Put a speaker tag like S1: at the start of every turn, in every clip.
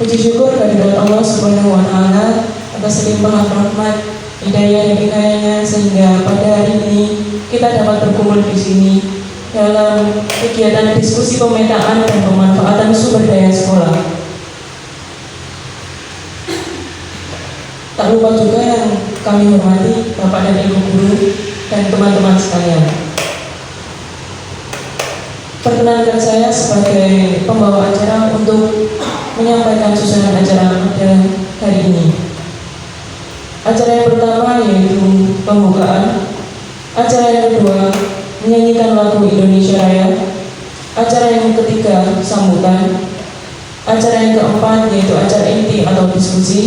S1: Puji syukur kehadirat Allah Subhanahu wa Ta'ala atas limpahan rahmat, hidayah dan inayahnya sehingga pada hari ini kita dapat berkumpul di sini dalam kegiatan diskusi pemetaan dan pemanfaatan sumber daya sekolah. Tak lupa juga yang kami hormati Bapak dan Ibu guru dan teman-teman sekalian. Perkenalkan saya sebagai pembawa acara untuk menyampaikan susunan acara pada hari ini. Acara yang pertama yaitu pembukaan, acara yang kedua menyanyikan lagu Indonesia Raya, acara yang ketiga sambutan, acara yang keempat yaitu acara inti atau diskusi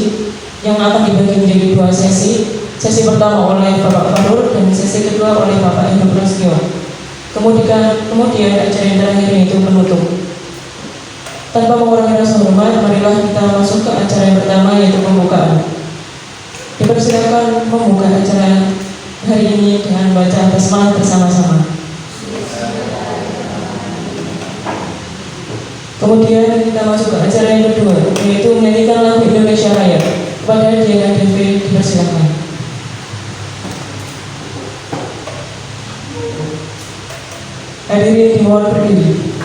S1: yang akan dibagi menjadi dua sesi. Sesi pertama oleh Bapak Farul dan sesi kedua oleh Bapak Hendro Prasetyo. Kemudian acara yang terakhir yaitu penutup. Tanpa mengurangi rasa hormat, marilah kita masuk ke acara yang pertama yaitu pembukaan. Dipersilakan membuka acara hari ini dengan baca basmalah bersama-sama. Kemudian kita masuk ke acara yang kedua yaitu menyanyikan lagu Indonesia Raya. Kepada Diana Devi dipersilakan. Hadirin dimohon berdiri.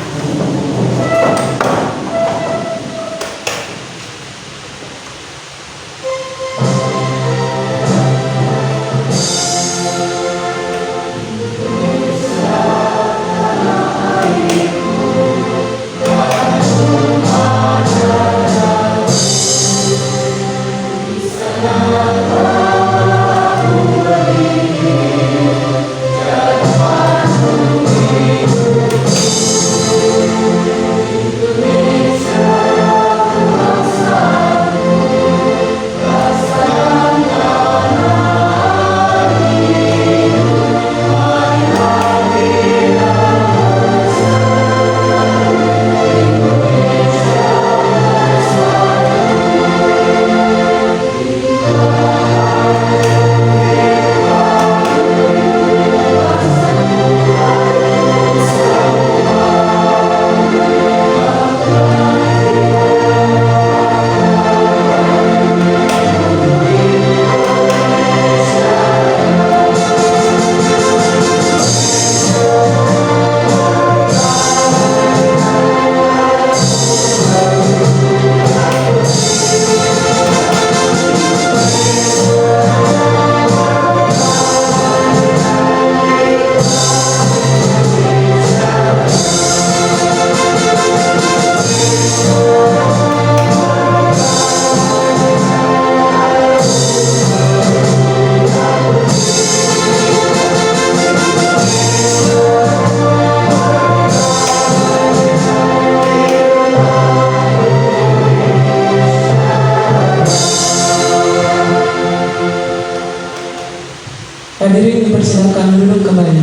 S1: Hadirin dipersilakan duduk kembali.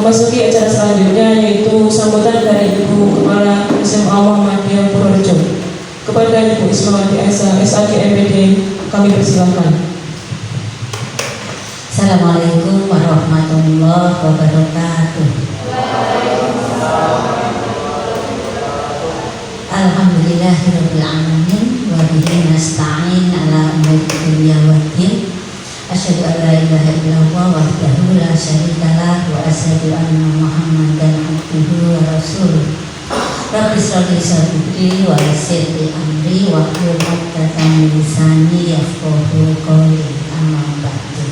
S1: Memasuki acara selanjutnya yaitu sambutan dari Ibu Kepala SMA Muhammadiyah Purworejo. Kepada Ibu Ismawati Aisyah SAG MPD kami persilakan.
S2: Assalamualaikum warahmatullahi wabarakatuh. Alhamdulillahirabbil alamin wa bihi nasta'in ala umuri dunya waddin. Asyhadu an la ilaha illallah wahdahu la syarika lah wa asyhadu anna Muhammadan abduhu wa rasuluh. Rabbi shrah li sadri wa yassir li amri wa hlul 'uqdatam min lisani yafqahu qawli. Amma ba'du.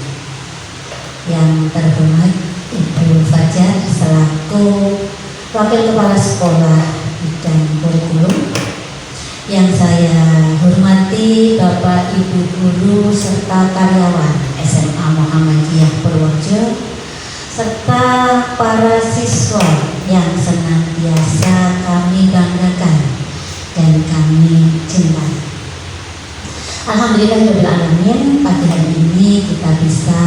S2: Yang terhormat Ibu Fajar selaku Wakil Kepala Sekolah Bidang Kurikulum, yang saya hormati Bapak Ibu Guru serta karyawan SMA Muhammadiyah Purworejo, serta para siswa yang senantiasa kami banggakan dan kami cintai. Alhamdulillahirrahmanirrahim, pagi hari ini kita bisa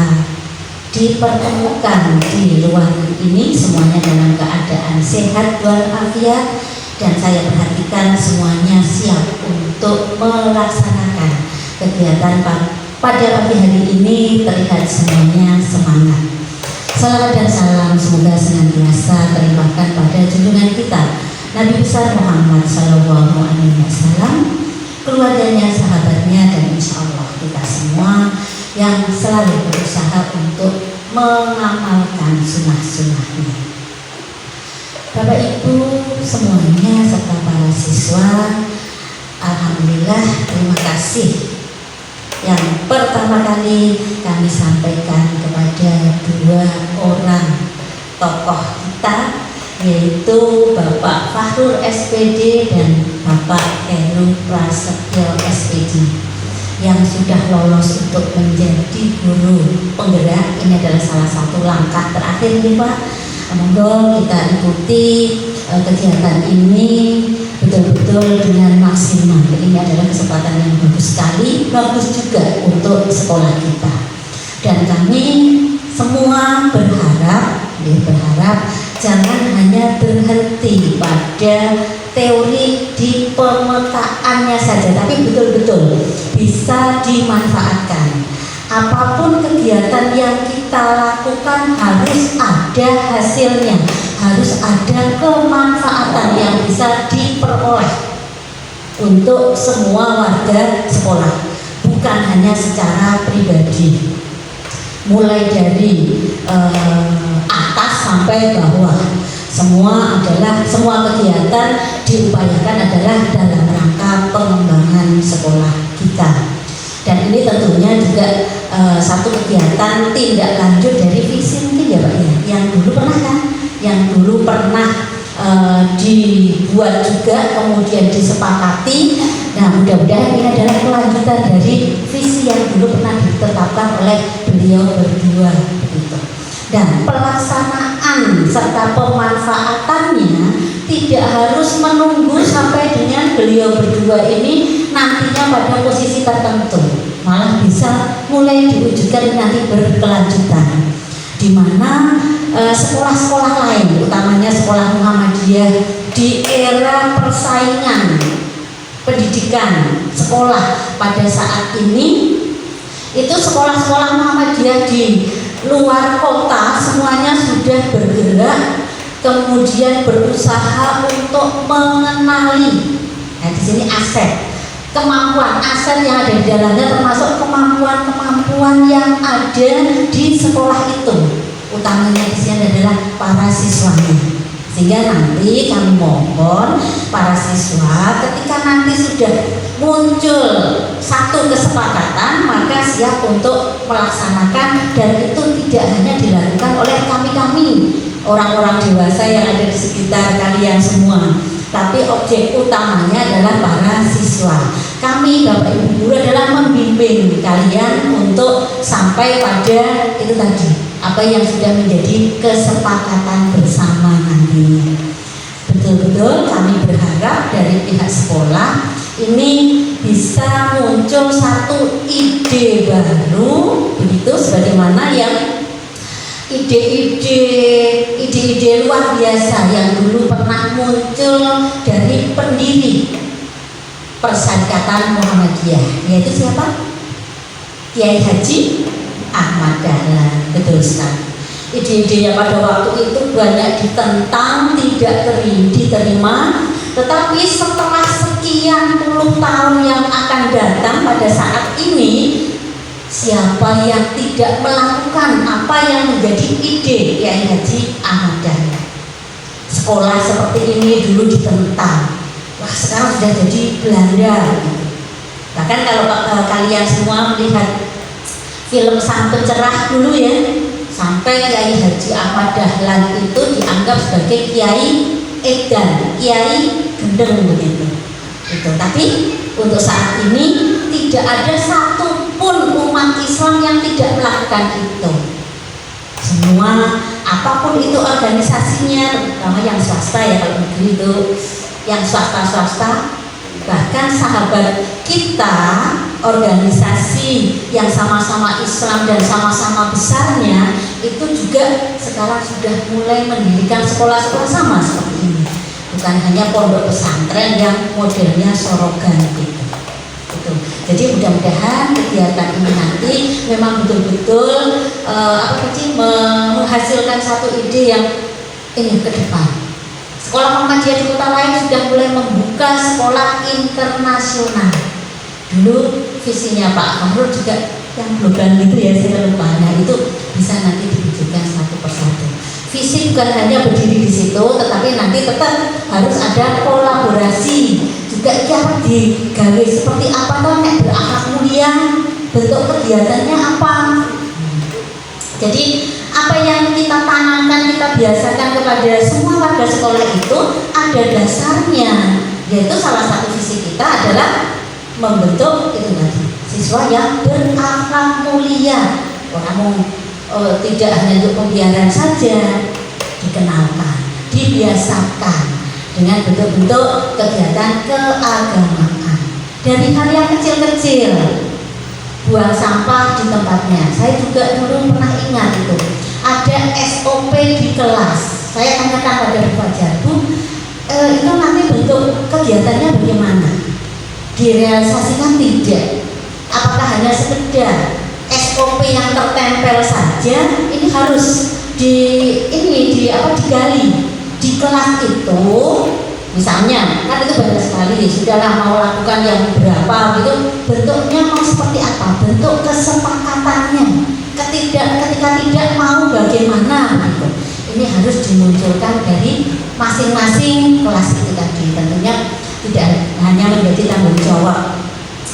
S2: dipertemukan di ruangan ini semuanya dalam keadaan sehat walafiat, dan saya perhatikan semuanya siap untuk melaksanakan kegiatan pada pagi hari ini. Terlihat semuanya semangat. Salawat dan salam semoga senantiasa terlimpahkan pada junjungan kita Nabi besar Muhammad Sallallahu Alaihi Wasallam, keluarganya, sahabatnya, dan insya Allah kita semua yang selalu berusaha untuk mengamalkan sunnah-sunnahnya. Bapak Ibu semuanya serta para siswa, alhamdulillah, terima kasih. Yang pertama kali kami sampaikan kepada dua orang tokoh kita, yaitu Bapak Fahrul SPD dan Bapak Heru Prasetyo SPD yang sudah lolos untuk menjadi guru penggerak. Ini adalah salah satu langkah terakhir nih Pak. Monggo kita ikuti kegiatan ini betul-betul dengan maksimal. Ini adalah kesempatan yang bagus sekali, bagus juga untuk sekolah kita. Dan kami semua berharap jangan hanya berhenti pada teori di pemetaannya saja, tapi betul-betul bisa dimanfaatkan. Apapun kegiatan yang kita lakukan harus ada hasilnya, harus ada kemanfaatan yang bisa diperoleh untuk semua warga sekolah, bukan hanya secara pribadi. Mulai dari atas sampai bawah, semua kegiatan diupayakan adalah dalam rangka pengembangan sekolah kita. Dan ini tentunya juga satu kegiatan tindak lanjut dari visi mungkin ya Pak ya, yang dulu pernah dibuat juga kemudian disepakati. Nah, mudah-mudahan ini adalah kelanjutan dari visi yang dulu pernah ditetapkan oleh beliau berdua begitu. Dan pelaksanaan serta pemanfaatannya tidak harus menunggu sampai dengan beliau berdua ini nantinya pada posisi tertentu, malah bisa mulai diwujudkan nanti berkelanjutan, di mana sekolah-sekolah lain, utamanya sekolah Muhammadiyah di era persaingan pendidikan sekolah pada saat ini, itu sekolah-sekolah Muhammadiyah di luar kota semuanya sudah bergerak, kemudian berusaha untuk mengenali. Nah, di sini kemampuan aset yang ada di dalamnya, termasuk kemampuan yang ada di sekolah itu. Utamanya di sini adalah para siswanya. Sehingga nanti kami mohon para siswa ketika nanti sudah muncul satu kesepakatan, maka siap untuk melaksanakan, dan itu tidak hanya dilakukan oleh kami orang-orang dewasa yang ada di sekitar kalian semua, tapi objek utamanya adalah para siswa. Kami Bapak Ibu guru adalah membimbing kalian untuk sampai pada itu tadi, apa yang sudah menjadi kesepakatan bersama nantinya. Betul-betul kami berharap dari pihak sekolah ini bisa muncul satu ide baru begitu, sebagaimana yang ide-ide luar biasa yang dulu pernah muncul dari pendiri Persyarikatan Muhammadiyah, yaitu siapa? Kiai Haji Ahmad Dahlan. Betul sekali. Ide-idenya pada waktu itu banyak ditentang, tidak diterima, tetapi setelah sekian puluh tahun yang akan datang pada saat ini, siapa yang tidak melakukan apa yang menjadi ide Kiai Haji Ahmad Dahlan? Sekolah seperti ini dulu ditentang, wah sekarang sudah jadi Belanda. Bahkan kalau kalian semua melihat film Sang Pencerah dulu ya, sampai Kiai Haji Ahmad Dahlan itu dianggap sebagai Kiai Edan, Kiai Gendeng begitu. Tapi untuk saat ini tidak ada satupun umat Islam yang tidak melakukan itu. Semua, apapun itu organisasinya, terutama yang swasta ya, kalau negeri itu yang swasta, bahkan sahabat kita organisasi yang sama-sama Islam dan sama-sama besarnya itu juga sekarang sudah mulai mendirikan sekolah-sekolah sama seperti ini, bukan hanya pondok pesantren yang modelnya sorogan gitu. Jadi mudah-mudahan kegiatan ini nanti memang betul-betul menghasilkan satu ide yang ini ke depan. Sekolah Muhammadiyah di kota lain sudah mulai membuka sekolah internasional. Dulu visinya Pak Fahrul juga yang global gitu ya, saya lupa. Nah itu bisa nanti diwujudkan satu persatu. Visi bukan hanya berdiri di situ, tetapi nanti tetap harus ada kolaborasi. Juga yang digawe seperti apa toh nek berakhlak mulia, bentuk kegiatannya apa. Jadi apa yang kita tanamkan, kita biasakan kepada semua warga sekolah itu ada dasarnya, yaitu salah satu visi kita adalah membentuk itu tadi siswa yang berakhlak mulia. Orang tidak hanya untuk pembiaran saja, dikenalkan, dibiasakan dengan bentuk-bentuk kegiatan keagamaan dari hal yang kecil-kecil. Buang sampah di tempatnya. Saya juga dulu pernah ingat itu ada SOP di kelas. Saya tanyakan pada Bu Fajar, Bu, itu nanti bentuk kegiatannya bagaimana? Direalisasikan tidak? Apakah hanya sekedar SOP yang tertempel saja? Ini harus digali di kelas itu. Misalnya, kan itu banyak sekali, sudahlah mau lakukan yang berapa gitu, bentuknya mau seperti apa, bentuk kesepakatannya, ketika tidak mau bagaimana gitu. Ini harus dimunculkan dari masing-masing kelas itu tadi. Tentunya tidak hanya menjadi tanggung jawab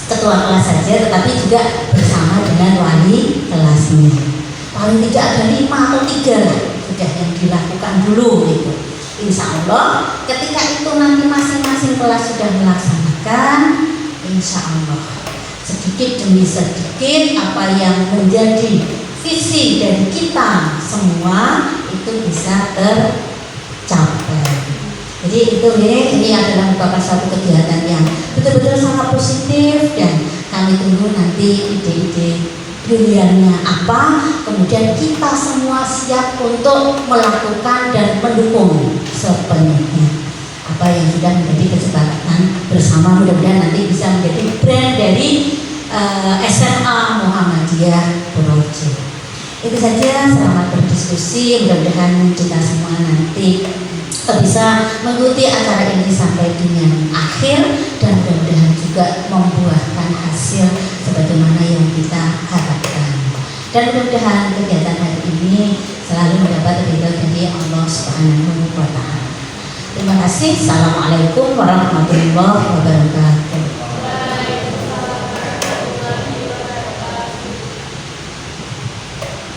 S2: ketua kelas saja, tetapi juga bersama dengan wali kelasnya. Paling tidak ada 5 atau 3 lah, sudah yang dilakukan dulu gitu. Insya Allah ketika itu nanti masing-masing kelas sudah melaksanakan, insya Allah sedikit demi sedikit apa yang menjadi visi dari kita semua itu bisa tercapai. Jadi itu ini adalah merupakan suatu kegiatan yang betul-betul sangat positif, dan kami tunggu nanti ide-ide pilihannya apa, kemudian kita semua siap untuk melakukan dan mendukung sepenuhnya apa yang sudah menjadi kesepakatan bersama. Mudah-mudahan nanti bisa menjadi brand dari SMA Muhammadiyah Purworejo. Itu saja, selamat berdiskusi, mudah-mudahan kita semua nanti bisa mengikuti acara ini sampai dengan akhir, dan mudah-mudahan juga membuahkan hasil sebagaimana yang kita harapkan. Dan mudah-mudahan kegiatan hari ini selalu mendapat ridho dari Allah Subhanahu wa Ta'ala. Terima kasih. Assalamualaikum warahmatullahi wabarakatuh.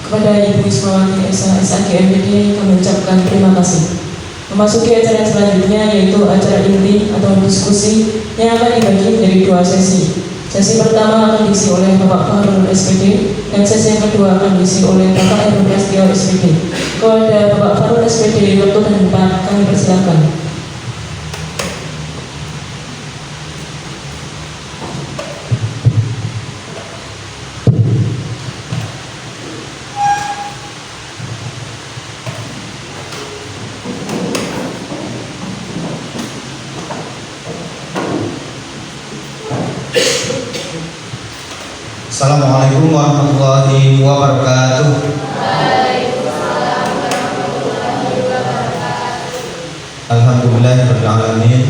S1: Kepada Ibu Ismawati SAG MPD kami ucapkan terima kasih. Memasuki acara selanjutnya, yaitu acara inti atau diskusi yang akan dibagi menjadi 2 sesi. Sesi pertama akan diisi oleh Bapak Fahrul SPD, dan sesi yang kedua akan diisi oleh Bapak Heru Prasetyo SPD. Kepada Bapak Fahrul SPD, waktu dan tempat kami persilakan.
S3: Assalamualaikum warahmatullahi wabarakatuh. Alhamdulillahirabbil alamin.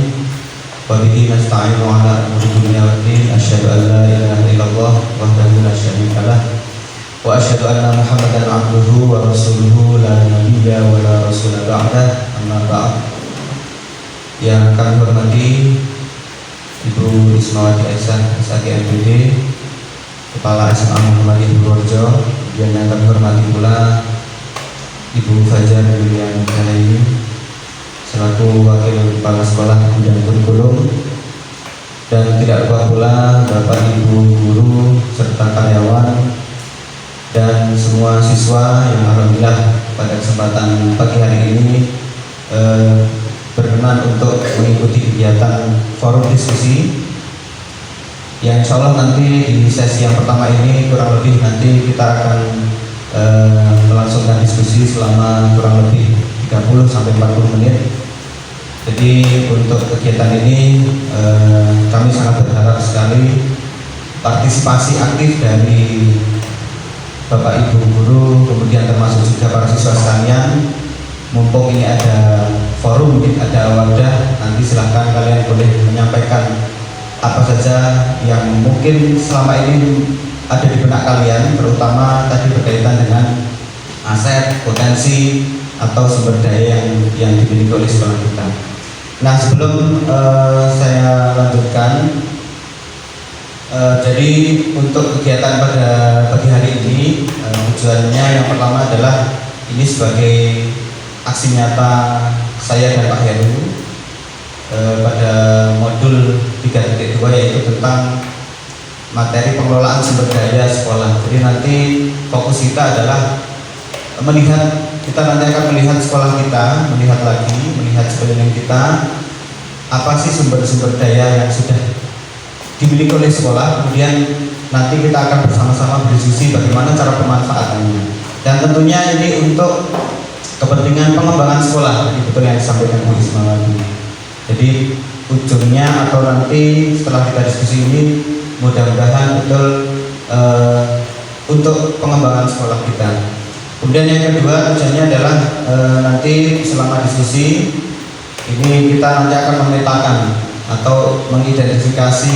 S3: Wa bihi nasta'inu 'ala umuri dunya waddin. Asyhadu an la ilaha illallah wahdahu la syarika lah, wa asyhadu anna Muhammadan 'abduhu wa rasuluhu la nabiyya wa la rasula ba'dah. Amma ba'd. Yang kami hormati Ibu Ismawati Aisyah SAG MPD, Kepala SMA Muhammadiyah Purworejo, dan yang kami hormati pula Ibu Fajar Yulian Kalaini selaku Wakil Kepala Sekolah Bidang Kurikulum, dan tidak lupa pula Bapak Ibu guru serta karyawan dan semua siswa yang alhamdulillah pada kesempatan pagi hari ini berkenan untuk mengikuti kegiatan forum diskusi yang insya Allah nanti di sesi yang pertama ini kurang lebih nanti kita akan melangsungkan diskusi selama kurang lebih 30-40 menit. Jadi untuk kegiatan ini kami sangat berharap sekali partisipasi aktif dari Bapak Ibu guru, kemudian termasuk juga para siswa sekalian, mumpung ini ada forum, ada wadah, nanti silahkan kalian boleh menyampaikan apa saja yang mungkin selama ini ada di benak kalian, terutama tadi berkaitan dengan aset, potensi atau sumber daya yang dimiliki oleh sekolah kita. Nah, sebelum saya lanjutkan, jadi untuk kegiatan pada pagi hari ini, tujuannya yang pertama adalah ini sebagai aksi nyata saya dan Pak Heru pada modul 3.2, yaitu tentang materi pengelolaan sumber daya sekolah. Jadi nanti fokus kita adalah kita nanti akan melihat sekolah kita, melihat sekeliling kita, apa sih sumber-sumber daya yang sudah dimiliki oleh sekolah. Kemudian nanti kita akan bersama-sama berdiskusi bagaimana cara pemanfaatannya. Dan tentunya ini untuk kepentingan pengembangan sekolah, jadi betul yang disampaikan Bu Ismawati. Jadi ujungnya atau nanti setelah kita diskusi ini mudah-mudahan betul untuk pengembangan sekolah kita. Kemudian yang kedua tujuannya adalah nanti selama diskusi ini kita nanti akan memetakan atau mengidentifikasi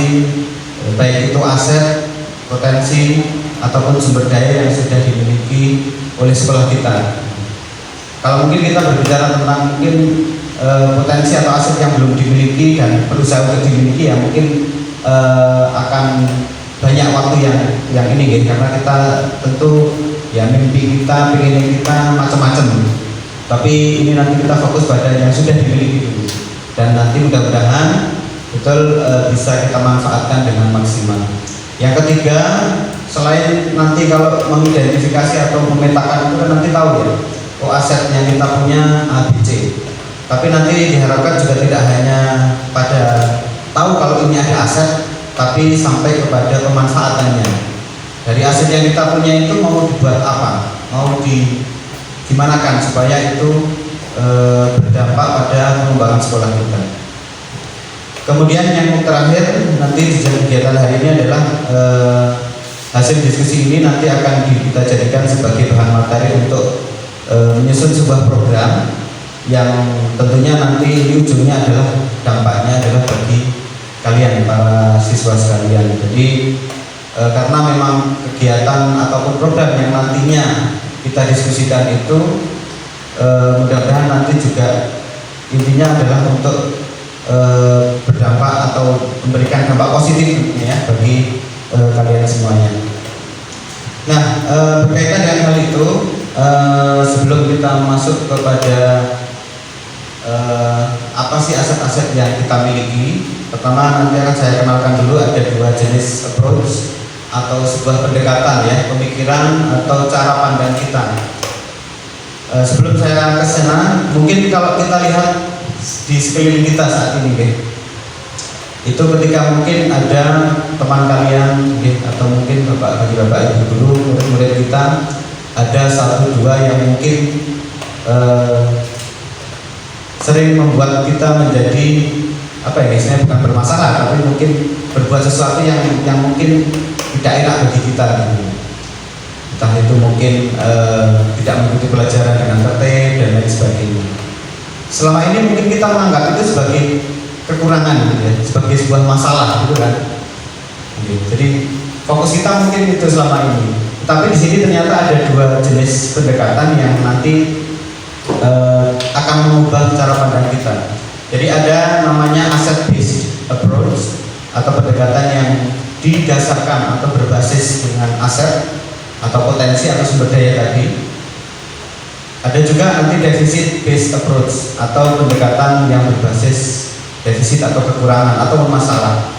S3: baik itu aset, potensi ataupun sumber daya yang sudah dimiliki oleh sekolah kita. Kalau mungkin kita berbicara tentang mungkin potensi atau aset yang belum dimiliki dan berusaha untuk dimiliki, ya mungkin akan banyak waktu yang ini, karena kita tentu ya mimpi kita, pengennya kita macam-macam. Tapi ini nanti kita fokus pada yang sudah dimiliki dulu, dan nanti mudah-mudahan betul bisa kita manfaatkan dengan maksimal. Yang ketiga, selain nanti kalau mengidentifikasi atau memetakan itu kan nanti tahu ya, aset yang kita punya ABC. Tapi nanti diharapkan juga tidak hanya pada tahu kalau ini ada aset, tapi sampai kepada pemanfaatannya. Dari aset yang kita punya itu mau dibuat apa, mau dimanakan supaya itu berdampak pada pengembangan sekolah kita. Kemudian yang terakhir nanti di kegiatan hari ini adalah hasil diskusi ini nanti akan kita jadikan sebagai bahan materi untuk menyusun sebuah program yang tentunya nanti ujungnya adalah dampaknya adalah bagi kalian para siswa sekalian. Jadi karena memang kegiatan ataupun program yang nantinya kita diskusikan itu mudah-mudahan nanti juga intinya adalah untuk berdampak atau memberikan dampak positif ya bagi kalian semuanya. Nah, berkaitan dengan hal itu, sebelum kita masuk kepada apa sih aset-aset yang kita miliki, pertama nanti akan saya kenalkan dulu ada dua jenis approach atau sebuah pendekatan ya, pemikiran atau cara pandang kita. Sebelum saya ke sana, mungkin kalau kita lihat di sekeliling kita saat ini, itu ketika mungkin ada teman kalian atau mungkin bapak ibu guru, murid-murid kita, ada satu dua yang mungkin sering membuat kita menjadi apa ya, istilahnya bukan bermasalah, tapi mungkin berbuat sesuatu yang mungkin tidak enak bagi kita gitu. Entah itu mungkin tidak mengikuti pelajaran dengan tertib dan lain sebagainya. Selama ini mungkin kita menganggap itu sebagai kekurangan gitu ya, sebagai sebuah masalah gitu kan. Jadi fokus kita mungkin itu selama ini. Tapi di sini ternyata ada dua jenis pendekatan yang nanti akan mengubah cara pandang kita. Jadi ada namanya asset based approach atau pendekatan yang didasarkan atau berbasis dengan aset atau potensi atau sumber daya tadi. Ada juga nanti deficit based approach atau pendekatan yang berbasis defisit atau kekurangan atau bermasalah.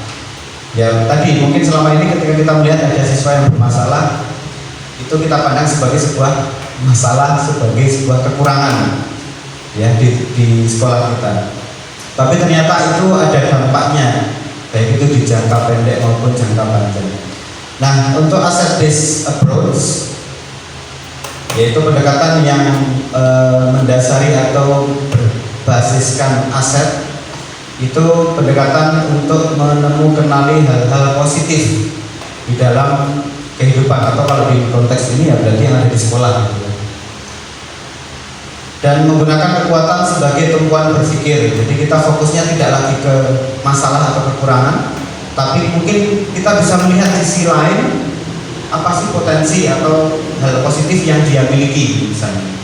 S3: Ya tadi mungkin selama ini ketika kita melihat ada siswa yang bermasalah, itu kita pandang sebagai sebuah masalah, sebagai sebuah kekurangan ya di sekolah kita. Tapi ternyata itu ada dampaknya, baik itu di jangka pendek maupun jangka panjang. Nah, untuk asset based approach, yaitu pendekatan yang mendasari atau berbasiskan aset, itu pendekatan untuk menemukan hal-hal positif di dalam kehidupan, atau kalau di konteks ini ya berarti yang ada di sekolah gitu. dan menggunakan kekuatan sebagai tumpuan berpikir. Jadi kita fokusnya tidak lagi ke masalah atau kekurangan, tapi mungkin kita bisa melihat sisi lain, apa sih potensi atau hal positif yang dia miliki misalnya.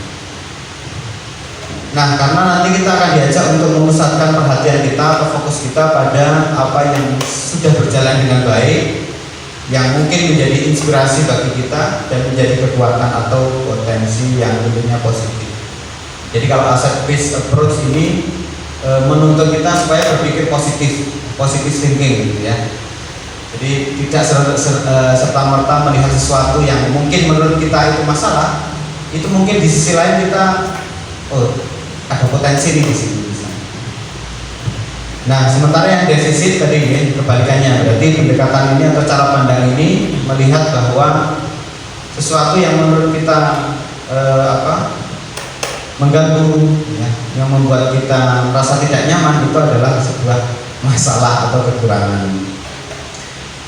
S3: Nah, karena nanti kita akan diajak untuk memusatkan perhatian kita atau fokus kita pada apa yang sudah berjalan dengan baik, yang mungkin menjadi inspirasi bagi kita dan menjadi kekuatan atau potensi yang tentunya positif. Jadi kalau asset based approach ini menuntut kita supaya berpikir positif thinking gitu ya. Jadi tidak serta-merta melihat sesuatu yang mungkin menurut kita itu masalah, itu mungkin di sisi lain kita ada potensi nih di sini. Nah, sementara yang defisit tadi ya, kebalikannya, berarti pendekatan ini atau cara pandang ini melihat bahwa sesuatu yang menurut kita mengganggu, ya, yang membuat kita merasa tidak nyaman itu adalah sebuah masalah atau kekurangan.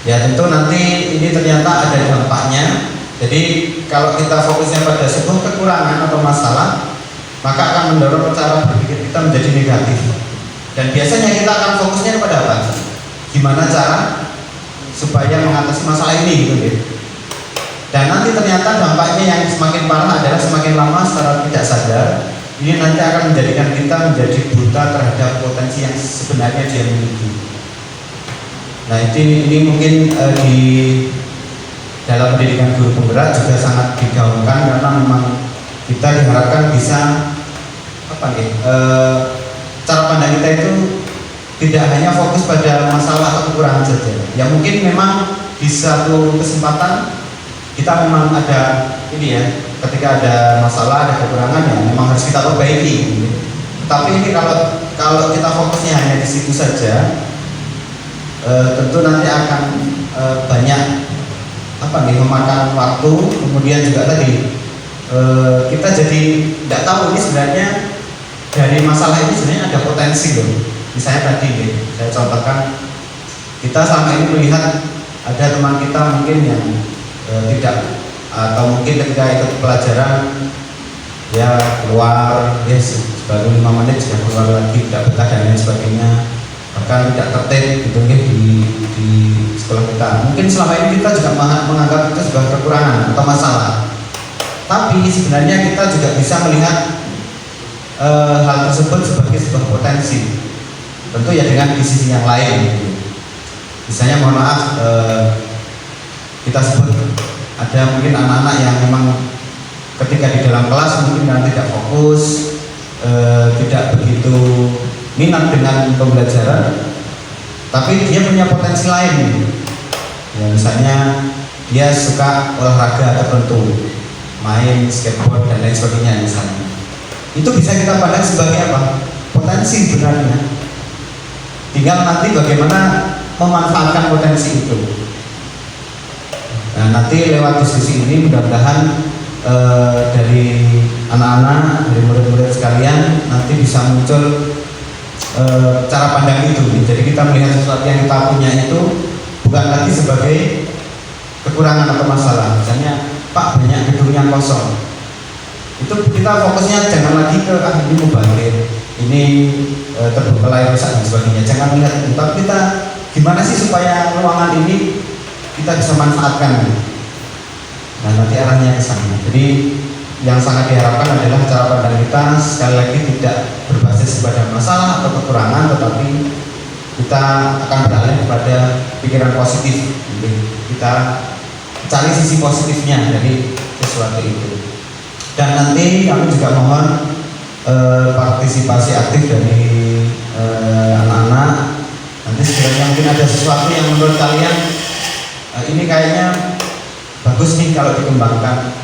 S3: Ya tentu nanti ini ternyata ada dampaknya. Jadi kalau kita fokusnya pada sebuah kekurangan atau masalah, maka akan mendorong cara berpikir kita menjadi negatif. Dan biasanya kita akan fokusnya kepada apa? Gimana cara supaya mengatasi masalah ini gitu ya. Dan nanti ternyata dampaknya yang semakin parah adalah semakin lama secara tidak sadar ini nanti akan menjadikan kita menjadi buta terhadap potensi yang sebenarnya dia miliki. Nah ini mungkin di dalam pendidikan guru penggerak juga sangat digaungkan karena memang kita diharapkan bisa cara pandang kita itu tidak hanya fokus pada masalah atau kekurangan saja. Ya mungkin memang di satu kesempatan kita memang ada ini ya, ketika ada masalah, ada kekurangan yang memang harus kita perbaiki. Tapi ini kalau kita fokusnya hanya di situ saja, tentu nanti akan banyak memakan waktu. Kemudian juga tadi kita jadi tidak tahu ini sebenarnya dari masalah ini sebenarnya ada potensi loh. Misalnya tadi saya contohkan, kita selama ini melihat ada teman kita mungkin yang tidak, atau mungkin ketika ikut pelajaran ya keluar baru 5 menit sudah keluar lagi, tidak betah dan lain sebagainya, bahkan tidak tertib gitu di sekolah kita. Mungkin selama ini kita juga menganggap itu sebuah kekurangan atau masalah, tapi sebenarnya kita juga bisa melihat hal tersebut sebagai sebuah potensi, tentu ya dengan di sisi yang lain. Misalnya mohon maaf, kita sebut ada mungkin anak-anak yang memang ketika di dalam kelas mungkin tidak fokus, tidak begitu minat dengan pembelajaran, tapi dia punya potensi lain. Ya, misalnya dia suka olahraga tertentu, main skateboard dan lain sebagainya misalnya. Itu bisa kita pandang sebagai apa? Potensi sebenarnya. Tinggal nanti bagaimana memanfaatkan potensi itu. Nah, nanti lewat diskusi ini mudah-mudahan dari anak-anak, dari murid-murid sekalian nanti bisa muncul cara pandang itu. Jadi kita melihat sesuatu yang kita punya itu bukan lagi sebagai kekurangan atau masalah. Misalnya, Pak, banyak gedung yang kosong. Itu kita fokusnya jangan lagi ke ini mubazir, ini terbengkalai rusak dan sebagainya. Jangan melihat itu, tapi kita gimana sih supaya ruangan ini kita bisa manfaatkan. Nah, nanti arahnya ke sana. Jadi yang sangat diharapkan adalah cara pandang kita sekali lagi tidak berbasis pada masalah atau kekurangan, tetapi kita akan beralih kepada pikiran positif. Jadi kita cari sisi positifnya dari sesuatu itu. Dan nanti kami juga mohon partisipasi aktif dari anak-anak. Nanti sekiranya mungkin ada sesuatu yang menurut kalian ini kayaknya bagus nih kalau dikembangkan,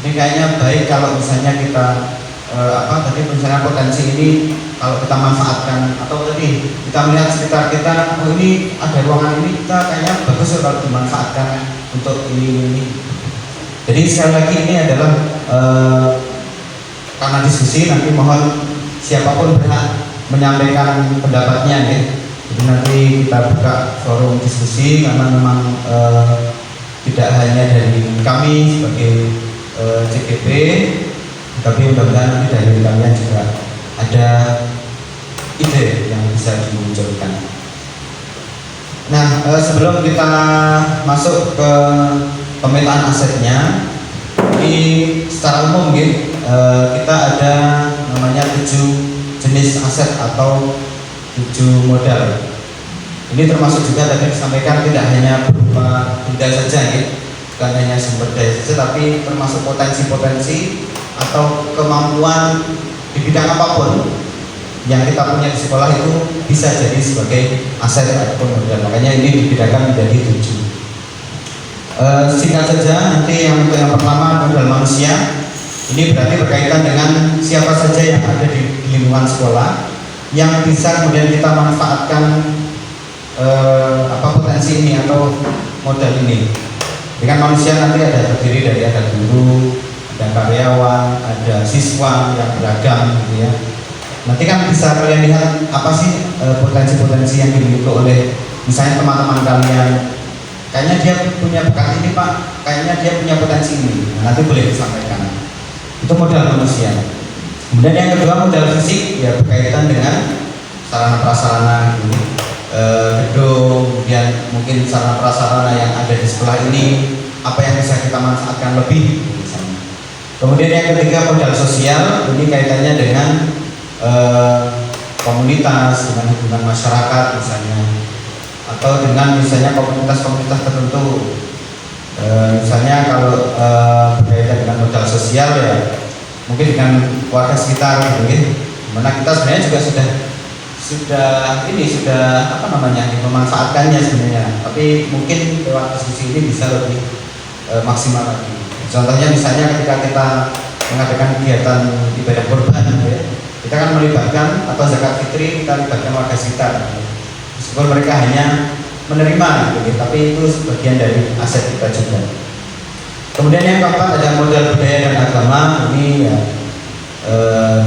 S3: ini kayaknya baik kalau misalnya kita tadi misalnya potensi ini kalau kita manfaatkan, atau tadi kita melihat sekitar kita, oh ini ada ruangan ini, kita kayaknya bagus kalau dimanfaatkan untuk ini. Jadi sekali lagi ini adalah karena diskusi, nanti mohon siapapun berhak menyampaikan pendapatnya ya. Jadi nanti kita buka forum diskusi karena memang tidak hanya dari kami sebagai CGP, Tapi mudah-mudahan nanti dari kalian juga ada ide yang bisa dimunculkan. Nah, sebelum kita masuk ke pemetaan asetnya, ini secara umum kita ada namanya 7 jenis aset atau 7 modal. Ini termasuk juga tadi disampaikan tidak hanya berupa benda saja, bukan hanya sumber daya saja, tapi termasuk potensi-potensi atau kemampuan di bidang apapun yang kita punya di sekolah itu bisa jadi sebagai aset ataupun modal. Makanya ini dibedakan menjadi 7. Singkat saja, nanti yang pertama modal manusia. Ini berarti berkaitan dengan siapa saja yang ada di lingkungan sekolah yang bisa kemudian kita manfaatkan potensi ini atau modal ini. Dengan manusia nanti terdiri dari ada guru, ada karyawan, ada siswa yang beragam, gitu ya. Nanti kan bisa kalian lihat apa sih potensi-potensi yang dimiliki oleh misalnya teman-teman kalian. Kayaknya dia punya bakat ini Pak, kayaknya dia punya potensi ini. Nah, nanti boleh disampaikan. Itu modal manusia. Kemudian yang kedua modal fisik, ya berkaitan dengan sarana prasarana gedung, kemudian mungkin sarana prasarana yang ada di sekolah ini, apa yang bisa kita manfaatkan lebih misalnya. Kemudian yang ketiga modal sosial, ini kaitannya dengan komunitas, dengan hubungan masyarakat misalnya, atau dengan misalnya komunitas-komunitas tertentu. Misalnya kalau berkaitan dengan modal sosial ya mungkin dengan warga sekitar, mungkin mana kita sebenarnya juga sudah memanfaatkannya sebenarnya, tapi mungkin lewat diskusi ini bisa lebih maksimal lagi. Contohnya misalnya ketika kita mengadakan kegiatan ibadah kurban, kita kan melibatkan atau zakat fitri kita libatkan warga sekitar, meskipun mereka hanya menerima, tapi itu sebagian dari aset kita juga. Kemudian yang keempat ada modal budaya dan agama. Ini ya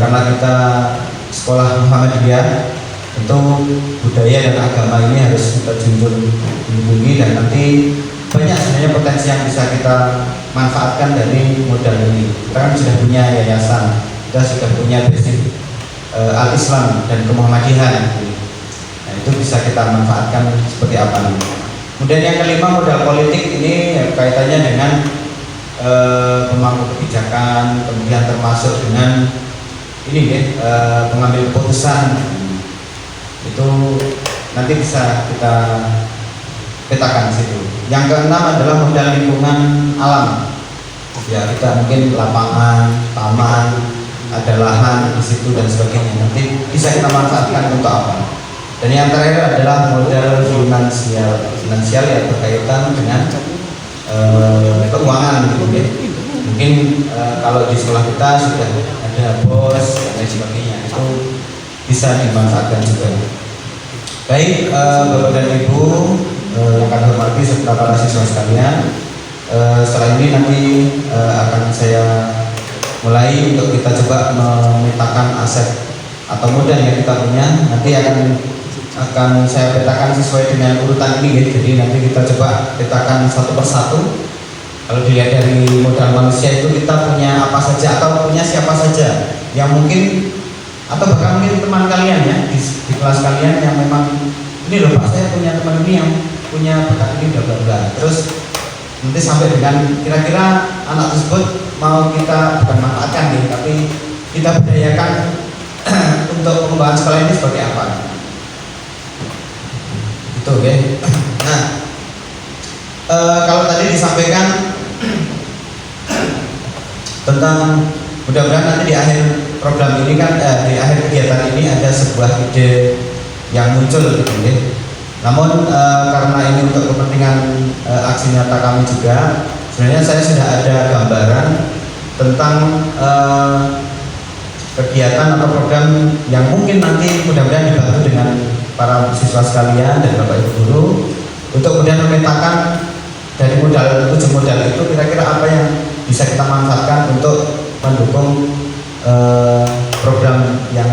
S3: karena kita sekolah Muhammadiyah, tentu budaya dan agama ini harus kita junjung tinggi, dan nanti banyak sebenarnya potensi yang bisa kita manfaatkan dari modal ini. Kita kan sudah punya yayasan, kita sudah punya basic al-Islam dan kemuhammadiyahan. Nah, itu bisa kita manfaatkan seperti apa nih. Kemudian yang kelima modal politik, ini kaitannya dengan pemangku kebijakan, kemudian termasuk dengan ini pengambil keputusan. Itu nanti bisa kita petakan di situ. Yang keenam adalah modal lingkungan alam. Ya, kita mungkin lapangan, taman, ada lahan di situ dan sebagainya. Nanti bisa kita manfaatkan untuk apa? Dan yang terakhir adalah modal finansial. Finansial yang berkaitan dengan keuangan, gitu ya. Mungkin kalau di sekolah kita sudah ada bos dan lain sebagainya, itu bisa dimanfaatkan juga. Baik, Bapak dan Ibu yang kami hormati serta para siswa sekalian, setelah ini nanti akan saya mulai untuk kita coba memetakan aset atau modal yang kita punya. Nanti akan saya petakan sesuai dengan urutan ini, jadi nanti kita coba petakan satu persatu. Kalau dilihat dari modal manusia itu kita punya apa saja atau punya siapa saja yang mungkin, atau bahkan mungkin teman kalian ya di kelas kalian yang memang ini loh Pak, saya punya teman ini yang punya bakat ini bla bla bla. Terus nanti sampai dengan kira-kira anak tersebut mau kita bukan manfaatkan nih, tapi kita budayakan untuk pengembangan sekolah ini seperti apa. Itu ya. Nah, kalau tadi disampaikan tentang mudah-mudahan nanti di akhir program ini kan di akhir kegiatan ini ada sebuah ide yang muncul gitu ya. Namun karena ini untuk kepentingan aksi nyata kami juga, sebenarnya saya sudah ada gambaran tentang kegiatan atau program yang mungkin nanti mudah-mudahan dibantu dengan para siswa sekalian dan Bapak Ibu guru untuk kemudian memetakan dari modal 7 modal itu kira-kira apa yang bisa kita manfaatkan untuk mendukung program yang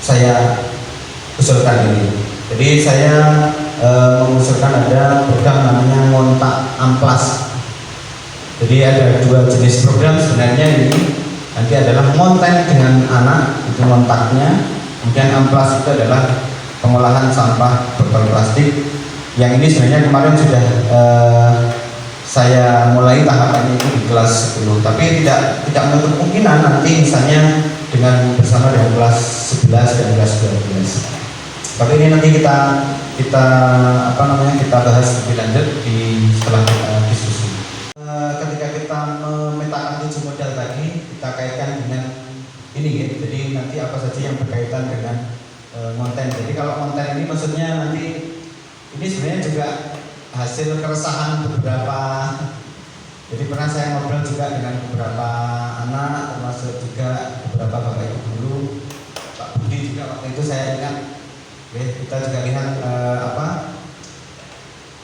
S3: saya usulkan ini. Jadi saya mengusulkan ada program namanya Ngontak Amplas. Jadi ada 2 jenis program sebenarnya ini. nanti adalah konten dengan anak, itu kontaknya. Kemudian amplas itu adalah pengolahan sampah botol plastik, yang ini sebenarnya kemarin sudah saya mulai tahapannya itu di kelas 10, tapi tidak menutup kemungkinan nanti misalnya bersama dengan kelas 11 dan kelas 12. Tapi ini nanti kita bahas lebih lanjut setelah diskusi. Ketika kita memetakan 7 modal tadi, kita kaitkan dengan ini ya. Jadi nanti apa saja yang berkaitan dengan konten. Jadi kalau konten ini maksudnya nanti ini sebenarnya juga hasil keresahan beberapa. Jadi pernah saya ngobrol juga dengan beberapa anak, termasuk juga beberapa bapak ibu guru, Pak Budi juga waktu itu saya ingat. Kita juga lihat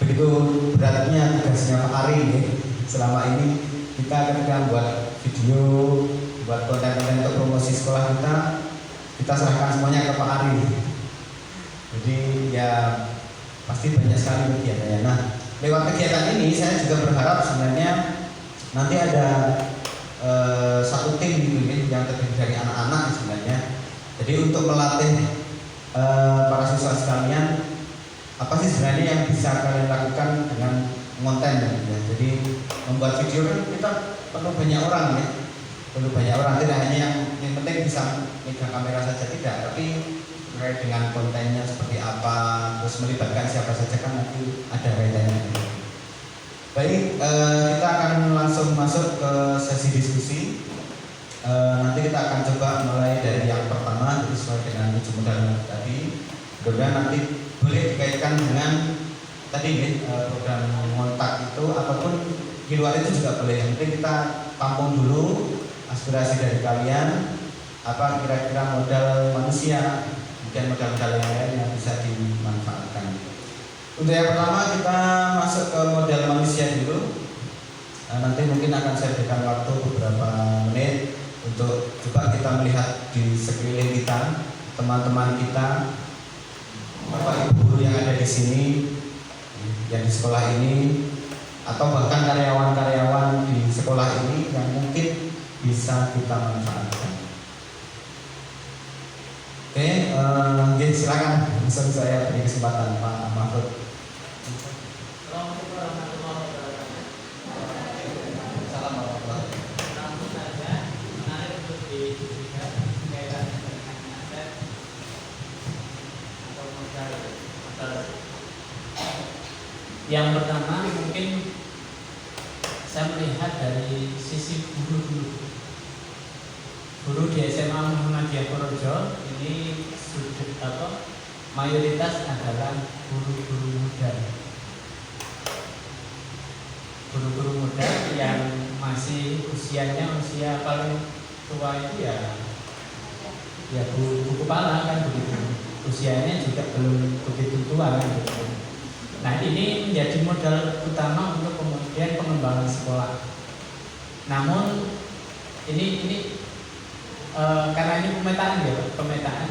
S3: begitu beratnya tugasnya Pak Ari ya. Selama ini kita ketika buat video, buat konten-konten untuk promosi sekolah kita serahkan semuanya ke Pak Ari. Jadi ya pasti banyak sekali kegiatannya. Nah, lewat kegiatan ini saya juga berharap sebenarnya nanti ada satu tim gitu yang terdiri dari anak-anak sebenarnya. Jadi untuk melatih para siswa sekalian, apa sih sebenarnya yang bisa kalian lakukan dengan konten ya. Jadi membuat video kan kita perlu banyak orang ya. Tidak hanya yang penting bisa megang kamera saja, tidak, tapi terkait dengan kontennya seperti apa, terus melibatkan siapa saja kan nanti ada kaitannya. Baik, kita akan langsung masuk ke sesi diskusi. Nanti kita akan coba mulai dari yang pertama, jadi sesuai dengan 7 modal tadi. Mudah-mudahan nanti boleh dikaitkan dengan tadi program kontak itu, ataupun di luar itu juga boleh. Yang penting kita tampung dulu aspirasi dari kalian, apa kira-kira modal manusia, kemudian modal-modal yang lain yang bisa dimanfaatkan. Untuk yang pertama kita masuk ke modal manusia dulu. Nanti mungkin akan saya berikan waktu beberapa menit untuk coba kita melihat di sekeliling kita, teman-teman kita, bapak ibu guru yang ada di sini, yang di sekolah ini, atau bahkan karyawan-karyawan di sekolah ini yang mungkin bisa kita manfaatkan. Oke, silakan langsung saya beri kesempatan Pak Mahfud.
S4: Yang pertama mungkin saya melihat dari sisi guru dulu. Guru di SMA Muhammadiyah Purworejo ini mayoritas adalah guru-guru muda. Guru-guru muda yang masih usianya paling tua itu ya bu kepala kan begitu. Usianya juga belum begitu tua kan begitu. Nah, ini menjadi modal utama untuk kemudian pengembangan sekolah. Namun ini karena ini pemetaan.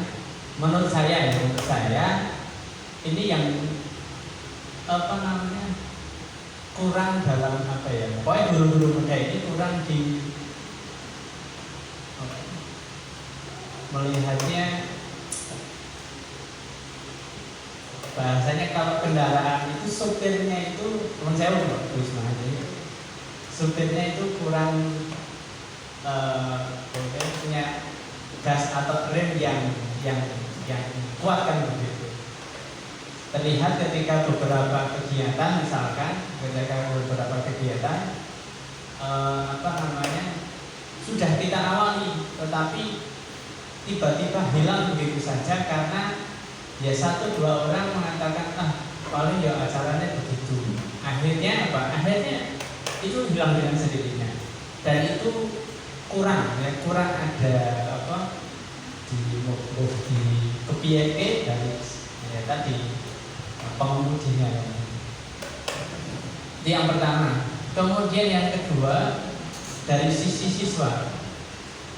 S4: Menurut saya ini yang kurang dalam pokoknya guru-guru muda ini kurang di melihatnya. Bahasanya kalau kendaraan itu supirnya itu teman saya tulis aja. Supirnya itu kurang punya gas atau rem yang kuat kan begitu. Terlihat ketika beberapa kegiatan sudah kita awali, tetapi tiba-tiba hilang begitu saja karena ya 1-2 orang mengatakan paling ya acaranya begitu. Akhirnya itu hilang dengan sendirinya. Dan itu kurang ada di kepiye dari tadi pengemudinya. Itu yang pertama. Kemudian yang kedua dari sisi siswa.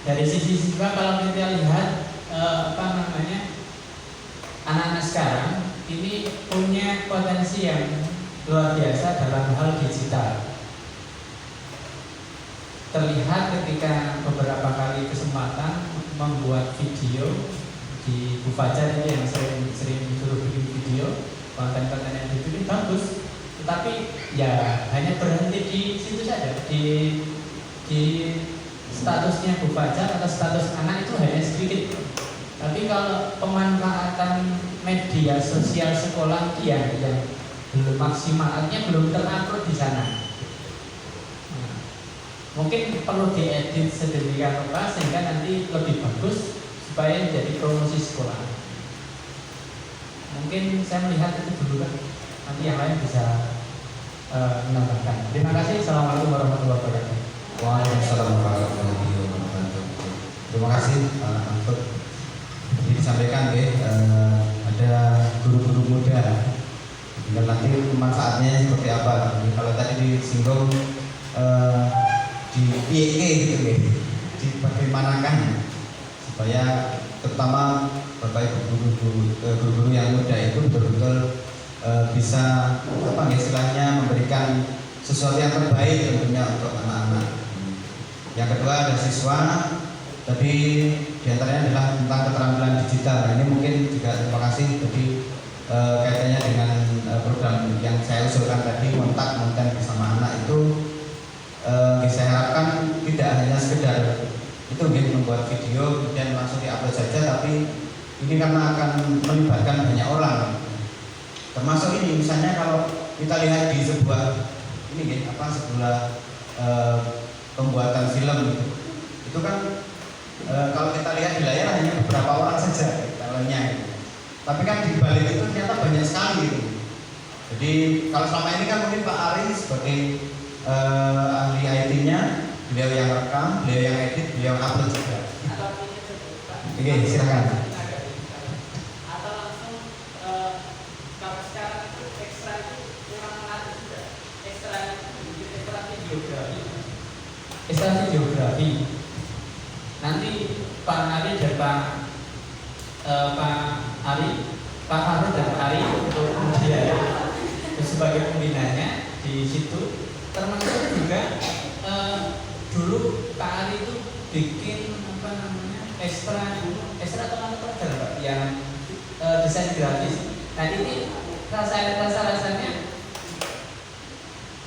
S4: Kalau kita lihat anak-anak sekarang ini punya potensi yang luar biasa dalam hal digital. Terlihat ketika beberapa kali membuat video di Bu Fajar ini yang sering disuruh bikin video, konten-konten yang dibikin bagus, tetapi ya hanya berhenti di situ saja, di statusnya Bu Fajar atau status anak itu hanya sedikit. Tapi kalau pemanfaatan media sosial sekolah yang belum maksimal, artinya belum terupload di sana. Nah, mungkin perlu diedit sedemikian rupa sehingga nanti lebih bagus supaya jadi promosi sekolah. Mungkin saya melihat itu dulu kan, nanti yang lain bisa menambahkan. Terima kasih. Assalamualaikum warahmatullahi wabarakatuh.
S3: Waalaikumsalam warahmatullahi wabarakatuh. Terima kasih Anfut. Jadi disampaikan ada guru-guru muda dan nanti manfaatnya seperti apa. Jadi, kalau tadi disinggung di PIK gitu ya, dibagaimanakan supaya terutama Bapak Ibu guru-guru yang muda itu betul-betul bisa apa istilahnya memberikan sesuatu yang terbaik tentunya untuk anak-anak. Yang kedua ada siswa, tadi diantaranya adalah tentang keterampilan digital. Nah, ini mungkin juga terima kasih tadi kaitannya dengan program yang saya usulkan tadi, konten bersama anak itu saya harapkan tidak hanya sekedar itu membuat video kemudian langsung diupload saja, tapi ini karena akan melibatkan banyak orang, termasuk ini misalnya kalau kita lihat di sebuah sebuah pembuatan film itu kan kalau kita lihat di layar hanya beberapa orang saja talentnya, tapi kan di balik itu ternyata banyak sekali gitu. Jadi kalau selama ini kan mungkin Pak Ari sebagai ahli IT-nya, beliau yang rekam, beliau yang edit, beliau yang upload juga. Oke, silakan.
S4: Atau langsung kalau sekarang itu ekstra itu kurang menarik juga. Ekstra videografi. Ekstra videografi. Nanti Pak Ari dan Pak Harun dan Ari untuk dia sebagai pembinanya di situ, termasuk juga dulu Pak Ari itu bikin ekstra atau pelajaran Pak yang desain grafis. Nah ini rasanya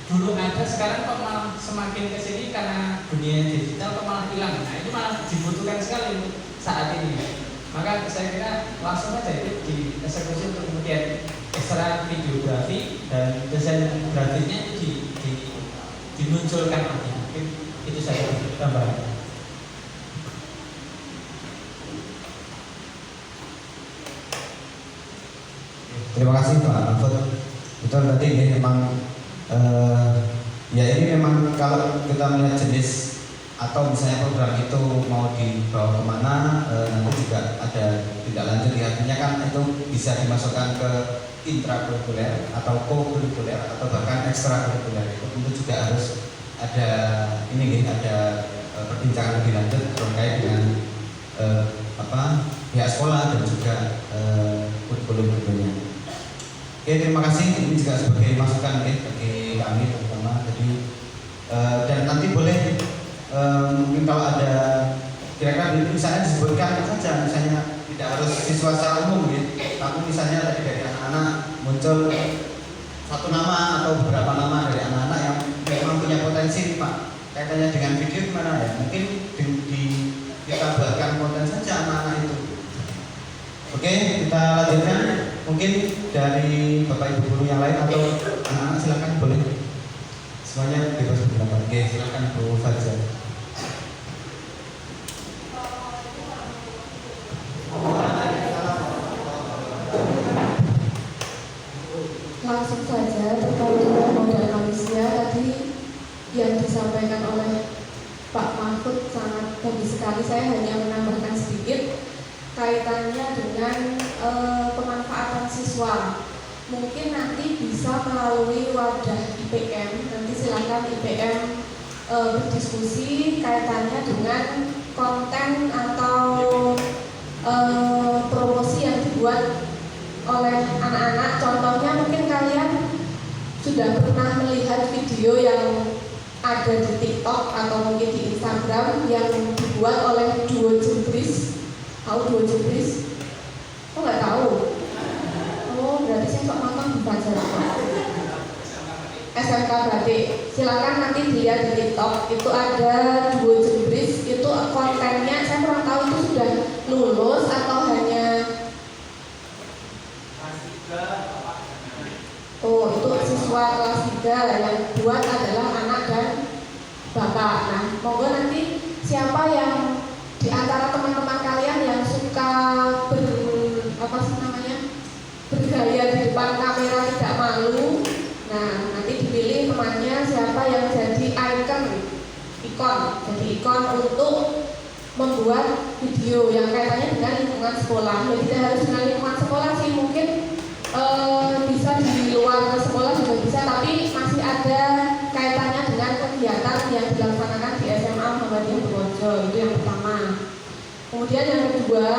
S4: dulu ada, sekarang kok malah semakin kesini karena dunia digital kok malah hilang. Nah itu malah dibutuhkan sekali saat ini. Maka saya kira langsung aja itu dieksekusi untuk kemudian ekstra videografi dan desain grafisnya itu dimunculkan lagi. Mungkin itu saya tambahkan.
S3: Terima kasih Pak Alfred. Betul tadi ini memang ya ini memang kalau kita melihat jenis atau misalnya program itu mau dibawa kemana, nanti juga ada tidak lanjut, artinya kan itu bisa dimasukkan ke intrakurikuler atau co-kurikuler atau bahkan ekstrakurikuler. Itu tentu juga harus ada ada perbincangan lebih lanjut terkait dengan pihak sekolah dan juga kurikulum tentunya. Oke, terima kasih. Ini juga sebagai masukan bagi kami terutama. Jadi dan nanti boleh mungkin kalau ada kira-kira misalnya disebutkan saja, misalnya tidak harus siswa secara umum tapi misalnya tadi dari anak-anak muncul satu nama atau beberapa nama dari anak-anak yang memang punya potensi Pak, kaitannya dengan video gimana ya, mungkin kita buatkan konten saja anak-anak itu. Oke, kita lanjutkan. Mungkin dari Bapak Ibu guru yang lain atau anak-anak silakan, boleh semuanya bebas berpendapat. Oke, silakan Bu Fajar.
S1: Langsung saja terkait dengan modal manusia tadi yang disampaikan oleh Pak Mahfud sangat bagus sekali. Saya hanya menambahkan sedikit kaitannya dengan pemanfaatan siswa. Mungkin nanti bisa melalui wadah IPM. Nanti silakan IPM berdiskusi kaitannya dengan konten atau promosi yang dibuat oleh anak-anak. Contohnya mungkin kalian sudah pernah melihat video yang ada di TikTok atau mungkin di Instagram yang dibuat oleh duo Jembris
S5: Tahu dua jubris? Oh nggak tahu? Oh berarti saya sok nonton baca SMK Batik. Silakan nanti dilihat di TikTok. Itu ada dua jubris. Itu kontennya saya kurang tahu itu sudah lulus atau hanya. Oh itu siswa kelas 3 yang buat adalah anak dan bapak. Nah monggo nanti siapa yang di antara teman-teman kalian yang suka bergaya di depan kamera tidak malu, nah nanti dipilih temannya siapa yang jadi ikon untuk membuat video yang kaitannya dengan lingkungan sekolah. Ya tidak harus dengan lingkungan sekolah sih, mungkin bisa di luar sekolah juga bisa, tapi masih ada kaitannya dengan kegiatan yang dilaksanakan di SMA Muhammadiyah Purworejo. Itu yang pertama. Kemudian yang kedua,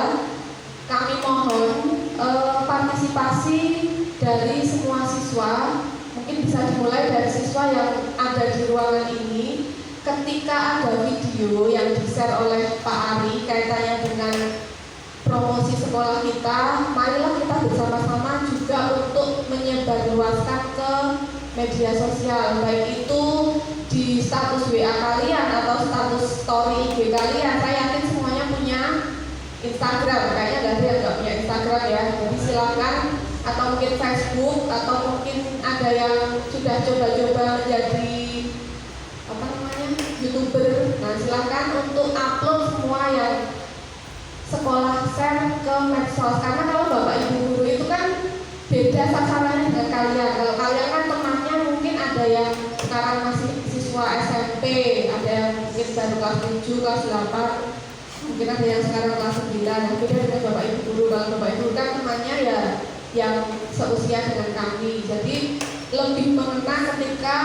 S5: kami mohon partisipasi dari semua siswa. Mungkin bisa dimulai dari siswa yang ada di ruangan ini. Ketika ada video yang di-share oleh Pak Ari kaitannya dengan promosi sekolah kita, marilah kita bersama-sama juga untuk menyebarluaskan ke media sosial, baik itu di status WA kalian atau status story IG kalian. Saya yakin semuanya punya Instagram, kayaknya nggak ada yang nggak punya Instagram ya. Jadi silakan, atau mungkin Facebook, atau mungkin ada yang sudah coba-coba menjadi YouTuber. Nah silakan untuk upload semua yang sekolah share ke medsos, karena kalau bapak ibu guru itu kan beda sasarannya dengan kalian. Kalau kalian kan temannya mungkin ada yang sekarang masih siswa SMP, ada yang mungkin baru kelas 7, kelas 8, mungkin ada yang sekarang kelas 9. Nah beda dengan bapak ibu guru. Kalau bapak ibu kan temannya ya yang seusia dengan kami, jadi lebih mengena ketika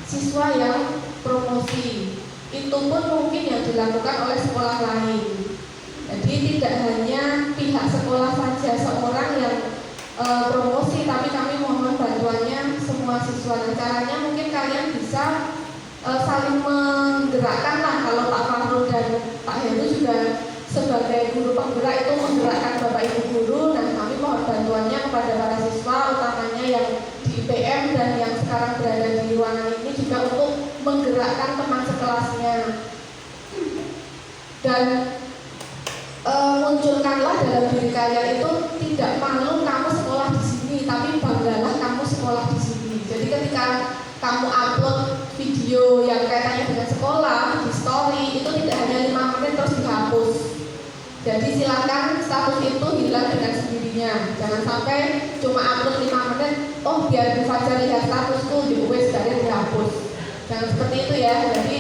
S5: siswa yang promosi. Itu pun mungkin yang dilakukan oleh sekolah lain. Jadi tidak hanya pihak sekolah saja seorang yang promosi, tapi kami mohon bantuannya semua siswa. Dan caranya mungkin kalian bisa saling menggerakkan lah. Kalau Pak Fahru dan Pak Heru juga sebagai guru penggerak itu menggerakkan bapak ibu guru. Nah kami mohon bantuannya kepada para siswa, utamanya yang di IPM dan yang sekarang berada di ruangan ini juga untuk menggerakkan teman sekelasnya. Dan munculkanlah dalam diri kalian itu tidak malu kamu sekolah di sini, tapi banggalah kamu sekolah di sini. Jadi ketika kamu upload video yang kaitannya dengan sekolah di story, itu tidak hanya 5 menit terus dihapus. Jadi silakan status itu hilang dengan sendirinya. Jangan sampai cuma upload 5 menit, oh biar Bu Fajar lihat statusku di web dari dihapus. Jangan seperti itu ya. Jadi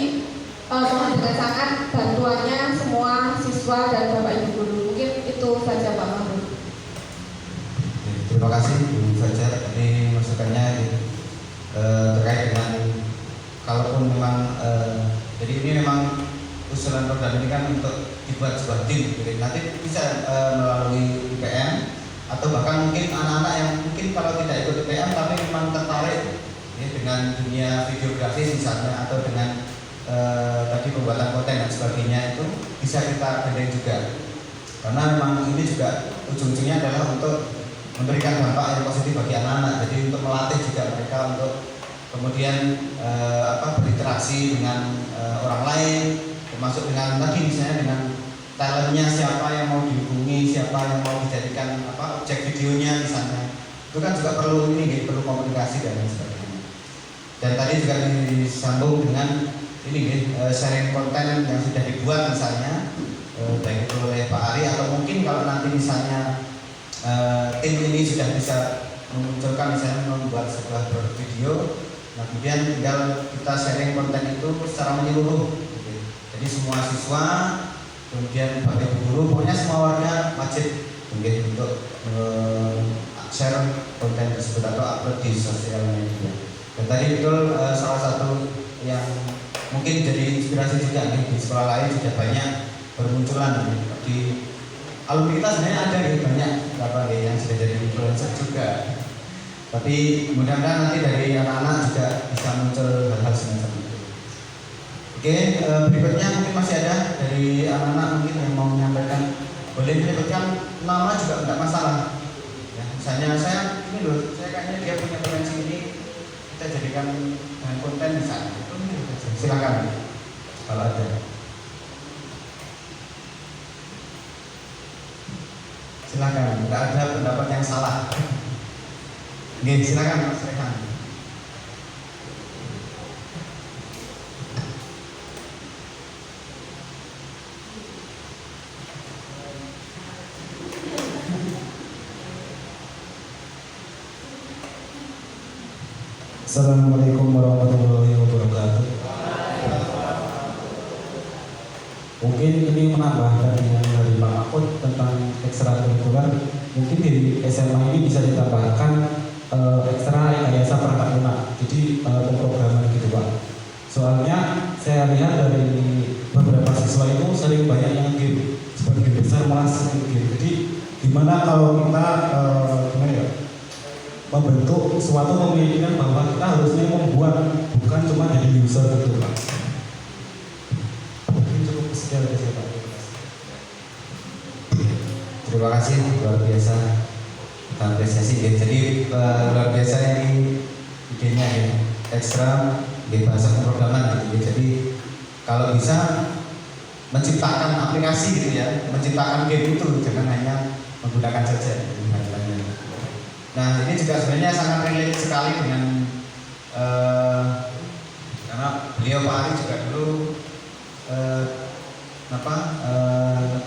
S5: mohon dengan sangat bantuannya semua siswa dan bapak ibu guru. Mungkin itu saja Pak Mahmud.
S3: Terima kasih Bu Fajar. Ini masukannya terkait dengan kalaupun memang jadi ini memang usulan program ini kan untuk dibuat sebuah tim. Jadi nanti bisa melalui IPM atau bahkan mungkin anak-anak yang mungkin kalau tidak ikut IPM tapi memang tertarik ya, dengan dunia videografi misalnya, atau dengan tadi pembuatan konten dan sebagainya, itu bisa kita gandeng juga, karena memang ini juga ujung-ujungnya adalah untuk memberikan dampak yang positif bagi anak-anak. Jadi untuk melatih juga mereka untuk kemudian berinteraksi dengan orang lain, termasuk dengan tadi misalnya dengan talentnya siapa yang mau dihubungi, siapa yang mau dijadikan objek videonya misalnya, itu kan juga perlu ini, perlu komunikasi dan lain sebagainya. Dan tadi juga disambung dengan ini sharing konten yang sudah dibuat misalnya, baik itu oleh Pak Ari atau mungkin kalau nanti misalnya tim ini sudah bisa memunculkan misalnya membuat sebuah video, nah kemudian tinggal kita sharing konten itu secara menyeluruh. Jadi semua siswa, kemudian bapak ibu guru, pokoknya semua warga wajib mungkin untuk share konten tersebut atau upload di sosial media. Dan tadi betul salah satu yang mungkin jadi inspirasi juga nih, di sekolah lain sudah banyak bermunculan di alumni kita sebenarnya ada banyak yang sudah jadi influencer juga. Tapi mudah-mudahan nanti dari anak-anak juga bisa muncul hal-hal semacam itu. Oke, berikutnya mungkin masih ada dari anak-anak mungkin yang mau menyampaikan. boleh menyebutkan nama juga tidak masalah. Ya, misalnya saya ini loh, saya kayaknya dia punya potensi ini, kita jadikan bahan konten misalnya. Itu silakan kalau ada. Silakan, tidak ada pendapat yang salah. Oke, silakan Mas Rehan.
S6: Assalamualaikum warahmatullahi wabarakatuh. Mungkin ini menambah dari yang dari Pak Mahfud tentang ekstrakurikuler. Mungkin di SMA ini bisa ditambahkan ekstra rekayasa perangkat lunak. Jadi pemrograman gitu Pak. Soalnya saya lihat dari beberapa siswa itu sering banyak yang game, sebagian besar malah sering game. Jadi gimana kalau kita gimana ya? Membentuk suatu pemikiran bahwa kita harusnya membuat, bukan cuma jadi user gitu Pak. Mungkin cukup sekian dari saya Pak.
S3: Terima kasih, luar biasa. Kita apresiasi ya. Jadi luar biasa ini idenya ya, ekstra di bahasa pemrograman gitu ya. Jadi kalau bisa menciptakan aplikasi gitu ya, menciptakan game itu, jangan hanya menggunakan saja. Nah ini juga sebenarnya sangat relate sekali dengan karena beliau Pak Ari juga dulu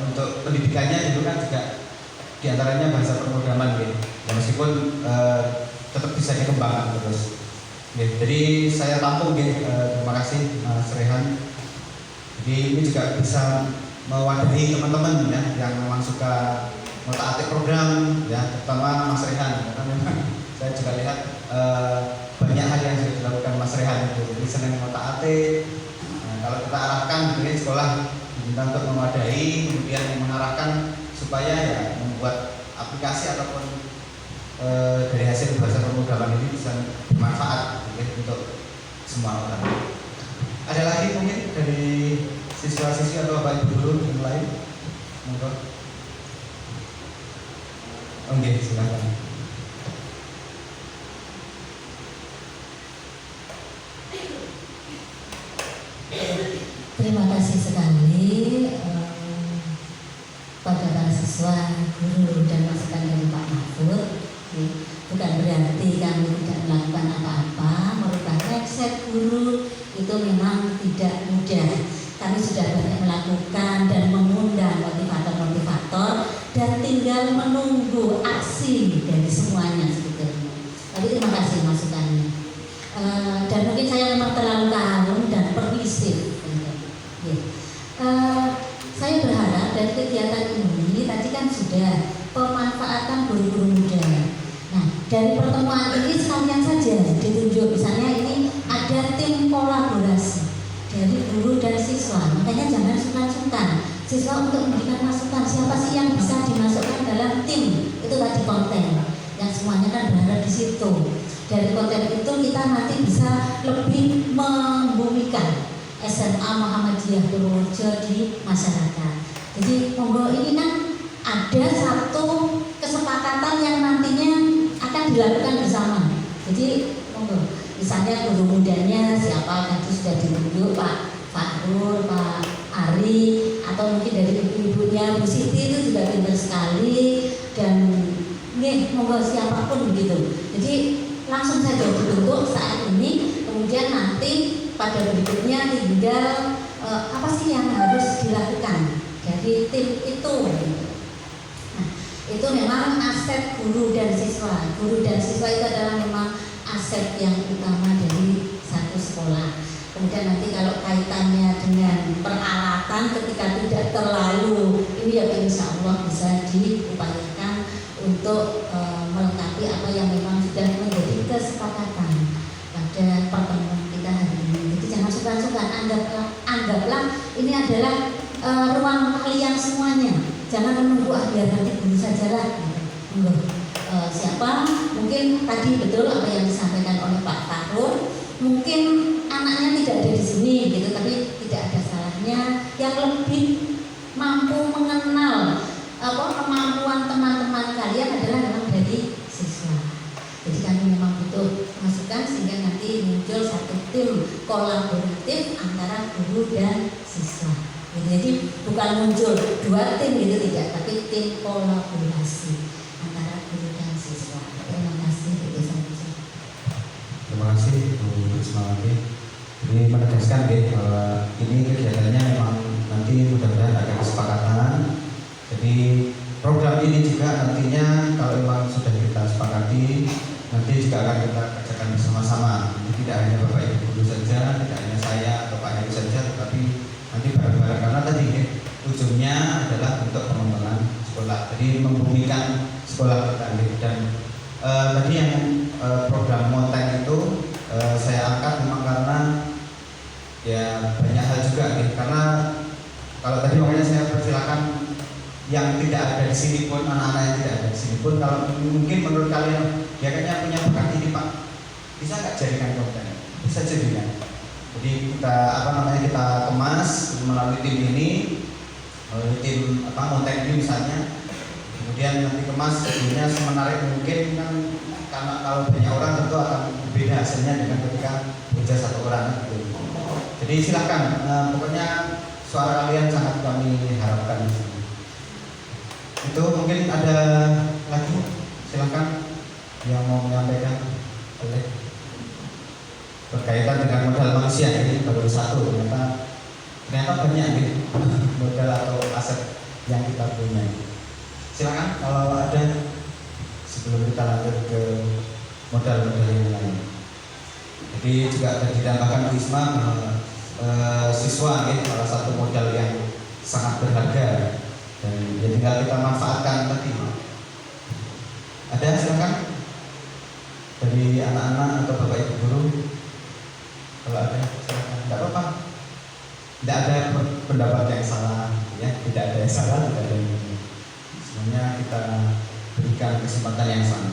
S3: untuk pendidikannya dulu kan juga diantaranya bahasa pemrograman gitu. Ya, meskipun tetap bisa dikembangkan terus. Ya, jadi saya tampung gitu. Terima kasih Mas Rehan. Jadi ini juga bisa mewadahi teman-teman ya yang memang suka ngotak-atik program ya, terutama Mas Rehan, karena memang saya juga lihat banyak hal yang sudah dilakukan Mas Rehan itu, jadi senang ngotak-atik. Nah, kalau kita arahkan di sekolah diminta untuk mewadahi, kemudian mengarahkan supaya ya membuat aplikasi ataupun dari hasil bahasa pemrograman ini bisa bermanfaat ya, untuk semua orang. Ada lagi mungkin dari siswa-siswi atau bapak ibu guru yang lain? Monggo. Oke, silakan.
S2: Terima kasih sekali pada para siswa, guru dan masukan dari Pak Mahfud. Bukan berarti kami tidak melakukan apa-apa, merubah mindset guru itu memang tidak mudah. Kami sudah banyak melakukan dan mengundang motivator-motivator dan tinggal menunggu aksi dari semuanya sebetulnya. Tapi terima kasih masukannya. Dan mungkin saya memang terlalu kalem dan permisif. Saya berharap dari kegiatan ini tadi kan sudah pemanfaatan guru-guru muda. Nah, dari pertemuan ini sekalian saja ditunjuk, misalnya ini ada tim kolaborasi dari guru dan siswa. Makanya jangan sungkan-sungkan siswa untuk memberikan masukan siapa sih yang bisa dimasukkan dalam tim itu tadi konten yang semuanya kan berada di situ. Dari konten itu kita nanti bisa lebih membumikan SMA Muhammadiyah Purworejo di masyarakat. Jadi monggo ini kan ada satu kesepakatan yang nantinya akan dilakukan bersama. Jadi monggo misalnya guru mudanya siapa nanti sudah ditunjuk Pak Fahrul, Pak Ari, atau mungkin dari ibu-ibunya Bu Siti itu juga pintar sekali dan monggo siapapun begitu. Jadi langsung saja dibentuk saat ini, kemudian nanti pada berikutnya tinggal apa sih yang harus dilakukan dari tim itu. Nah, itu memang aset guru dan siswa. Guru dan siswa itu adalah memang aset yang utama dari satu sekolah. Kemudian nanti kalau kaitannya dengan peralatan ketika tidak terlalu ini ya insya Allah bisa diupayakan untuk melengkapi apa yang memang sudah menjadi kesepakatan pada pertemuan kita hari ini. Jadi jangan sungkan-sungkan, anggaplah ini adalah ruang kalian semuanya. Jangan menunggu biar nanti guru sajalah. Gitu. Siapa? Mungkin tadi betul apa yang disampaikan oleh Pak Fahrul. Mungkin anaknya tidak ada di sini, gitu, tapi tidak ada salahnya yang lebih mampu mengenal kemampuan teman-teman kalian adalah memang dari siswa. Jadi kami memang butuh masukan sehingga nanti muncul satu tim kolaboratif antara guru dan siswa. Jadi bukan muncul dua tim gitu tidak, tapi tim kolaborasi antara guru dan siswa. Terima kasih Bu Desa.
S3: Terima kasih Bu Risma. Ini menegaskan bahwa ini kegiatannya memang nanti mudah-mudahan ada kesepakatan. Jadi program ini juga nantinya kalau memang sudah kita sepakati, nanti juga akan kita kerjakan bersama-sama. Jadi tidak hanya Bapak Ibu guru saja, tidak hanya saya atau Pak Heru saja, tetapi nanti bareng-bareng, karena tadi ujungnya adalah untuk pengembangan sekolah. Jadi membumikan sekolah kita. Dan tadi yang program Monteng itu saya angkat memang karena ya banyak hal juga karena kalau tadi makanya saya persilakan yang tidak ada di sini pun, anak-anak yang tidak ada di sini pun, kalau mungkin menurut kalian ya kayaknya punya bakat ini Pak, bisa nggak jadikan konten? Bisa jadikan. Jadi kita kita kemas melalui tim ini, melalui tim Monteng ini misalnya, kemudian nanti kemas jadinya semenarik mungkin kan, karena kalau banyak orang tentu akan berbeda hasilnya dengan ketika bekerja satu orang gitu. Jadi silahkan, pokoknya suara kalian sangat kami harapkan di sini. Itu mungkin ada lagi, silahkan yang mau menyampaikan oleh berkaitan dengan modal manusia. Ini baru satu, ternyata banyak gitu modal atau aset yang kita punya. Silakan kalau ada sebelum kita lanjut ke modal-modal yang lain. Jadi juga tadi ditambahkan Bu Isma, siswa salah satu modal yang sangat berharga dan ya tinggal kita manfaatkan tadi. Ada silakan dari anak-anak atau Bapak Ibu guru, kalau ada silakan. Tidak apa-apa, tidak ada pendapat yang salah ya, tidak ada yang salah, tidak ada yang ini. Semuanya kita berikan kesempatan yang sama.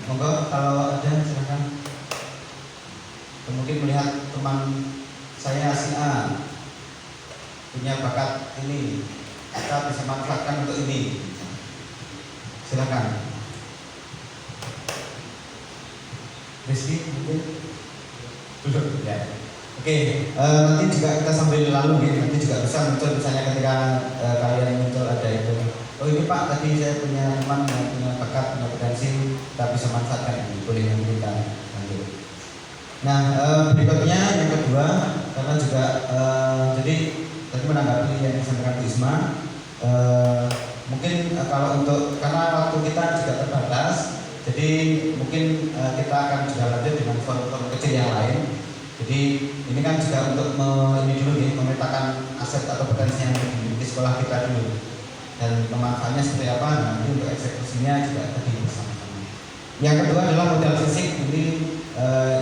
S3: Monggo kalau ada silakan. Mungkin melihat teman saya si A punya bakat ini, kita bisa manfaatkan untuk ini. Silakan. Rizky mungkin duduk ya. Oke, nanti juga kita sambil lalu nanti juga bisa muncul misalnya ketika kalian muncul ada itu. Oh ini Pak, tadi saya punya teman yang punya bakat, punya potensi, kita bisa manfaatkan ini. Boleh nanti kita lanjut. Nah, berikutnya yang kedua, karena juga jadi tadi menanggapi yang disampaikan Bu Isma, mungkin kalau untuk karena waktu kita juga terbatas, jadi mungkin kita akan juga lanjut dengan forum-forum kecil yang lain. Jadi ini kan juga untuk ini dulu memetakan aset atau potensi yang dimiliki sekolah kita dulu dan pemanfaatnya seperti apa, nanti untuk eksekusinya juga tadi bersama-sama. Yang kedua adalah modal fisik. Ini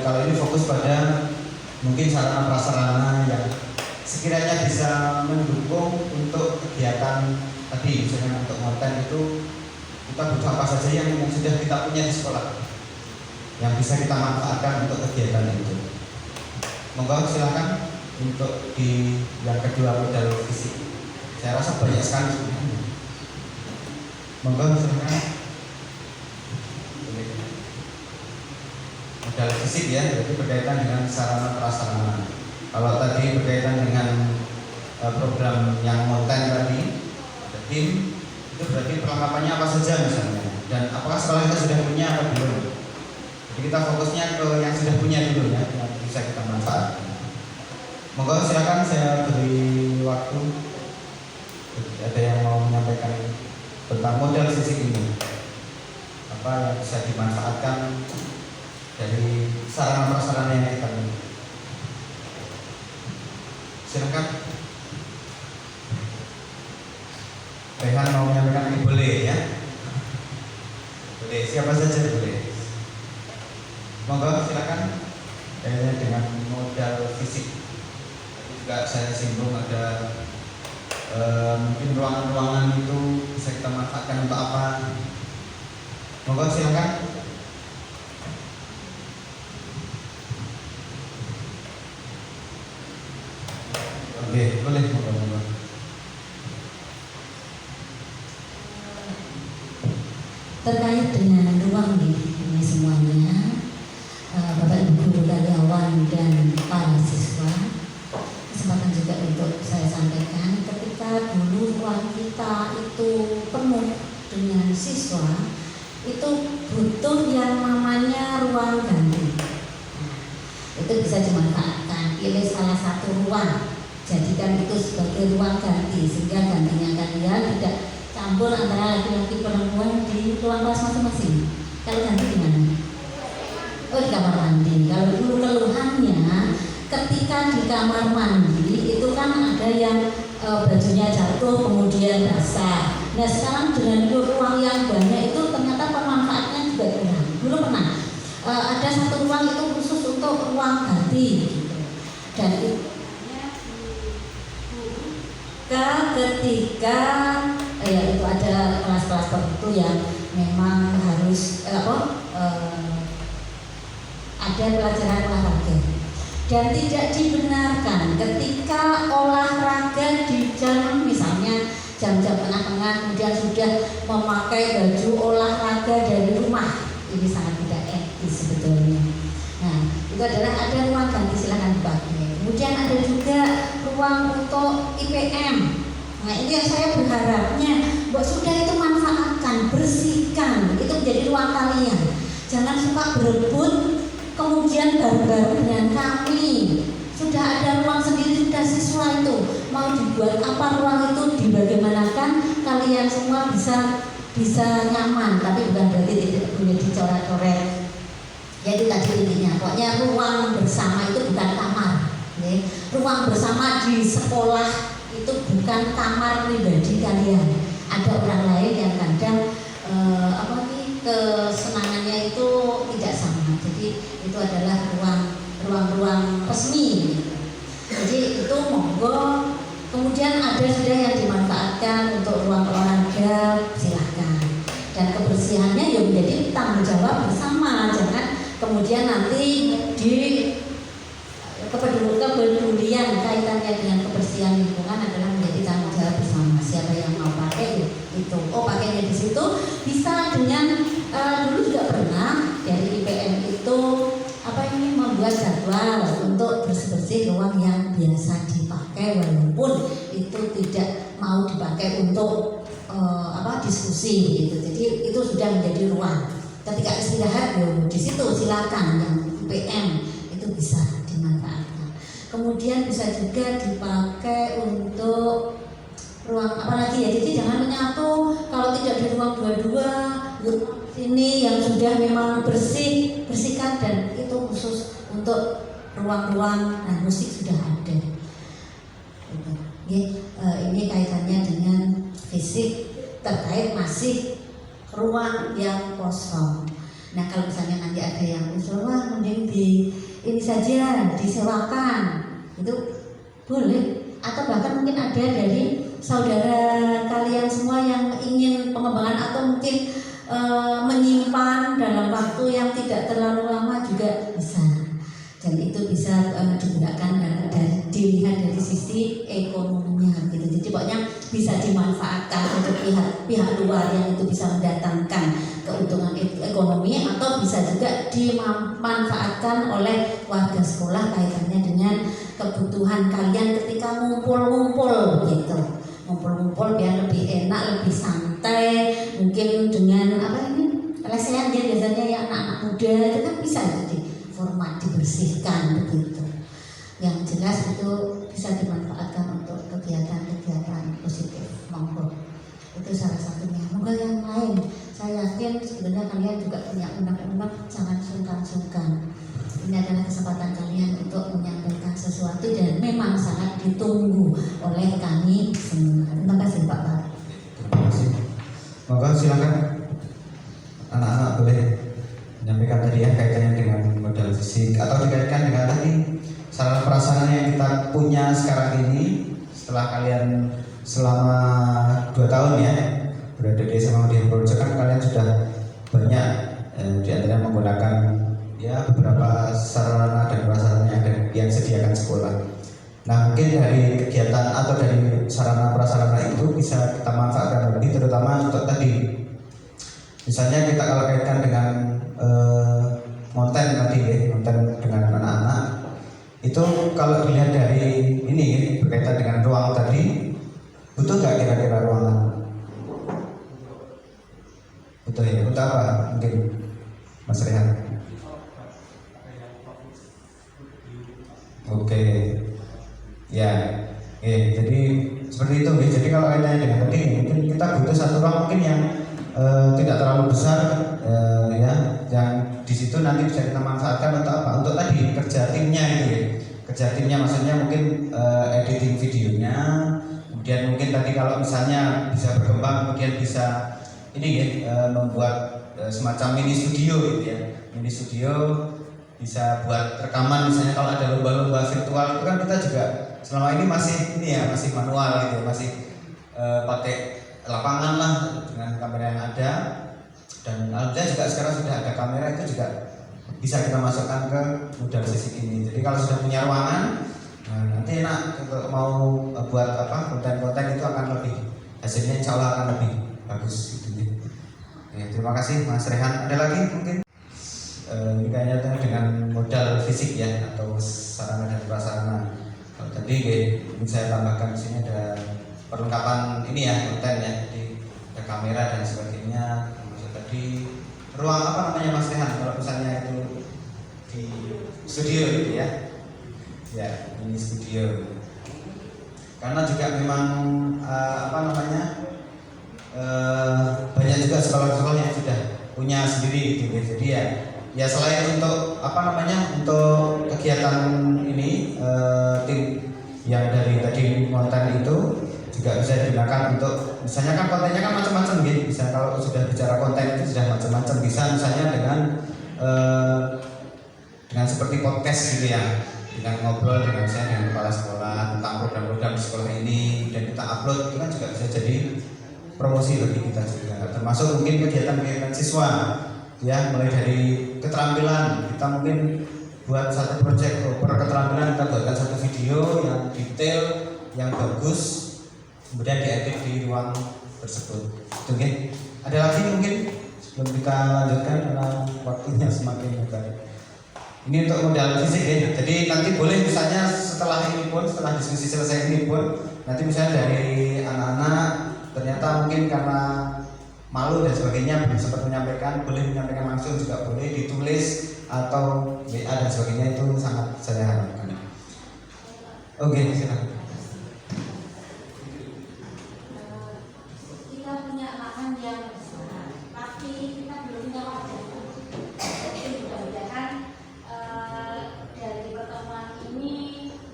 S3: kalau ini fokus pada mungkin sarana prasarana yang sekiranya bisa mendukung untuk kegiatan tadi, misalnya untuk konten itu kita butuh apa saja yang sudah kita punya di sekolah yang bisa kita manfaatkan untuk kegiatan itu. Monggo silakan untuk di yang kedua modal fisik. Saya rasa banyak sekali sebenarnya. Monggo silakan. Modal fisik ya, berarti berkaitan dengan sarana prasarana. Kalau tadi berkaitan dengan program yang Monteng tadi, ada tim, itu berarti perlengkapannya apa saja misalnya, dan apakah sekolah kita sudah punya atau belum. Jadi kita fokusnya ke yang sudah punya dulu ya, yang bisa kita manfaatkan. Monggo silakan, saya beri waktu. Ada yang mau menyampaikan tentang modal fisik ini, apa yang bisa dimanfaatkan dari sarana prasarana yang kita miliki. Silakan. Rehan mau menyampaikan ini boleh ya? Boleh, siapa saja boleh. Monggo silakan. Kayaknya dengan modal fisik juga saya singgung ada mungkin ruangan-ruangan itu bisa kita manfaatkan untuk apa? Monggo silakan. Oke, boleh monggo.
S2: terkait dengan ruang ini semuanya, Bapak Ibu guru karyawan dan para siswa, kesempatan juga untuk saya sampaikan, ketika dulu ruang kita itu penuh dengan siswa, itu butuh yang namanya ruang ganti. Itu bisa dimanfaatkan, pilih salah satu ruang, jadikan itu sebagai ruang ganti, sehingga gantinya kalian tidak campur antara laki-laki perempuan di ruang kelas masing-masing. Kalau ganti di mana? Oh, di kamar mandi. Kalau dulu keluhannya ketika di kamar mandi itu kan ada yang bajunya jatuh kemudian basah. Nah sekarang dengan ruang yang banyak itu ternyata pemanfaatnya juga kurang. Dulu pernah ada satu ruang itu khusus untuk ruang ganti gitu. Dan itu ketika ya itu ada kelas-kelas tertentu yang memang harus ada pelajaran olahraga dan tidak dibenarkan ketika olahraga di jam misalnya jam-jam tengah-tengah kemudian sudah memakai baju olahraga dari rumah. Ini sangat tidak etis sebetulnya. Nah itu adalah ada ruang ganti, silahkan dipakai. Kemudian ada juga ruang untuk IPM. Nah ini yang saya berharapnya sudah itu manfaatkan, bersihkan, itu menjadi ruang kalian. Jangan suka berebut kemudian baru-baru dengan kami. Sudah ada ruang sendiri, sudah siswa itu mau dibuat apa ruang itu dibagaimanakan kalian semua bisa nyaman, tapi bukan berarti tidak boleh dicoret-coret. Jadi tadi intinya pokoknya ruang bersama itu bukan kamar. Ruang bersama di sekolah itu bukan kamar pribadi kalian. Ada orang lain yang kadang kesenangannya itu tidak sama. Jadi itu adalah ruang-ruang resmi. Jadi itu monggo. Kemudian ada sudah yang dimanfaatkan untuk ruang olahraga, silahkan. Dan kebersihannya ya menjadi tanggung jawab bersama. Jangan kemudian nanti di kepedulian kaitannya dengan kebersihan lingkungan adalah menjadi tanggung jawab bersama. Siapa yang mau pakai itu, pakainya di situ bisa dengan dulu juga pernah dari IPM itu membuat jadwal untuk bersih-bersih ruang yang biasa dipakai walaupun itu tidak mau dipakai untuk diskusi gitu. Jadi itu sudah menjadi ruang. Ketika istirahat di situ silakan yang IPM itu bisa dimanfaatkan. Kemudian bisa juga dipakai untuk ruang apalagi ya. Jadi jangan menyatu, kalau tidak di ruang dua-dua, ini yang sudah memang bersihkan dan itu khusus untuk ruang-ruang musik sudah ada. Ini kaitannya dengan fisik terkait masih ruang yang kosong. Nah kalau misalnya nanti ada yang usul, mending ini saja disewakan, itu boleh. Atau bahkan mungkin ada dari saudara kalian semua yang ingin pengembangan atau mungkin menyimpan dalam waktu yang tidak terlalu lama juga bisa. Dan itu bisa digunakan dan dilihat dari sisi ekonominya gitu. Jadi pokoknya bisa dimanfaatkan untuk pihak luar yang itu bisa mendatangkan keuntungan ekonomi atau bisa juga dimanfaatkan oleh warga sekolah kaitannya dengan kebutuhan kalian ketika ngumpul-ngumpul begitu. Ngumpul-ngumpul biar lebih enak, lebih santai, mungkin dengan lesehan dia biasanya ya anak-anak muda itu kan bisa jadi format dibersihkan begitu. Yang jelas itu bisa dimanfaatkan untuk kegiatan-kegiatan positif. Monggo. Itu salah satunya. Monggo yang lain. Saya yakin sebenarnya kalian juga punya unek-unek, jangan sungkan-sungkan. Ini adalah kesempatan kalian untuk menyampaikan sesuatu dan memang sangat ditunggu oleh kami semua. Terima kasih Pak.
S3: Terima kasih. Monggo silakan anak-anak boleh menyampaikan tadi ya kaitannya dengan modal fisik atau dikaitkan dengan tadi sarana prasarana yang kita punya sekarang ini setelah kalian selama 2 tahun ya berada di SMA Muhammadiyah Purworejo kan kalian sudah banyak di antara menggunakan ya beberapa sarana dan prasarana yang disediakan sekolah. Nah mungkin dari kegiatan atau dari sarana prasarana itu bisa kita manfaatkan lebih terutama untuk tadi Misalnya kita kalau kaitkan dengan konten tadi ya, konten dengan anak-anak itu kalau dilihat dari ini berkaitan dengan ruang tadi, butuh nggak kira-kira ruangan? Butuh ya, untuk apa mungkin Mas Rehan? Oke, ya, jadi seperti itu. Jadi kalau kaitannya dengan tadi, mungkin kita butuh satu ruang mungkin yang tidak terlalu besar, ya, yang di situ nanti bisa kita manfaatkan untuk apa? Untuk tadi kerja timnya itu ya. Kerja timnya maksudnya mungkin editing videonya, kemudian mungkin tadi kalau misalnya bisa berkembang, kemudian bisa ini ya, membuat semacam mini studio gitu ya, mini studio bisa buat rekaman misalnya kalau ada lomba-lomba virtual itu kan kita juga selama ini masih ini ya masih manual gitu, masih pakai lapangan lah dengan kamera yang ada, dan alhamdulillah juga sekarang sudah ada kamera itu juga bisa kita masukkan ke modal sisi ini. Jadi kalau sudah punya ruangan, nanti enak untuk mau buat apa konten-konten itu akan lebih hasilnya insya Allah akan lebih bagus gitu ya. Ya, terima kasih Mas Rehan. Ada lagi mungkin ini kayaknya dengan modal fisik ya atau sarana dan prasarana. Kalau tadi ini saya tambahkan di sini ada perlengkapan ini ya konten ya, jadi ada kamera dan sebagainya. Maksud tadi ruang apa namanya Mas Rehan kalau misalnya itu di studio gitu ya, ya ini studio. Karena juga memang apa namanya banyak juga sekolah-sekolah yang sudah punya sendiri gitu. Jadi ya selain untuk apa namanya untuk kegiatan ini tim yang dari tadi konten itu juga bisa digunakan untuk misalnya kan kontennya kan macam-macam gitu. Bisa kalau sudah bicara konten itu sudah macam-macam, bisa misalnya dengan seperti podcast gitu ya, dengan ngobrol dengan misalnya dengan kepala sekolah tentang program-program di sekolah ini dan kita upload, itu kan juga bisa jadi promosi bagi kita juga. Termasuk mungkin kegiatan-kegiatan siswa ya, mulai dari keterampilan kita mungkin buat satu proyek per keterampilan, kita buatkan satu video yang detail yang bagus, kemudian diedit di ruang tersebut. Oke, ada lagi mungkin sebelum kita lanjutkan karena waktunya semakin mepet. Ini untuk modal fisik ya. Jadi nanti boleh misalnya setelah ini pun, setelah diskusi selesai ini pun, nanti misalnya dari anak-anak ternyata mungkin karena malu dan sebagainya belum sempat menyampaikan, boleh menyampaikan langsung juga boleh, ditulis atau WA dan sebagainya, itu sangat saya harapkan. Oke, silakan.
S2: Kita punya lahan yang besar, tapi kita belum punya wadah. Jadi mudah-mudahan dari pertemuan ini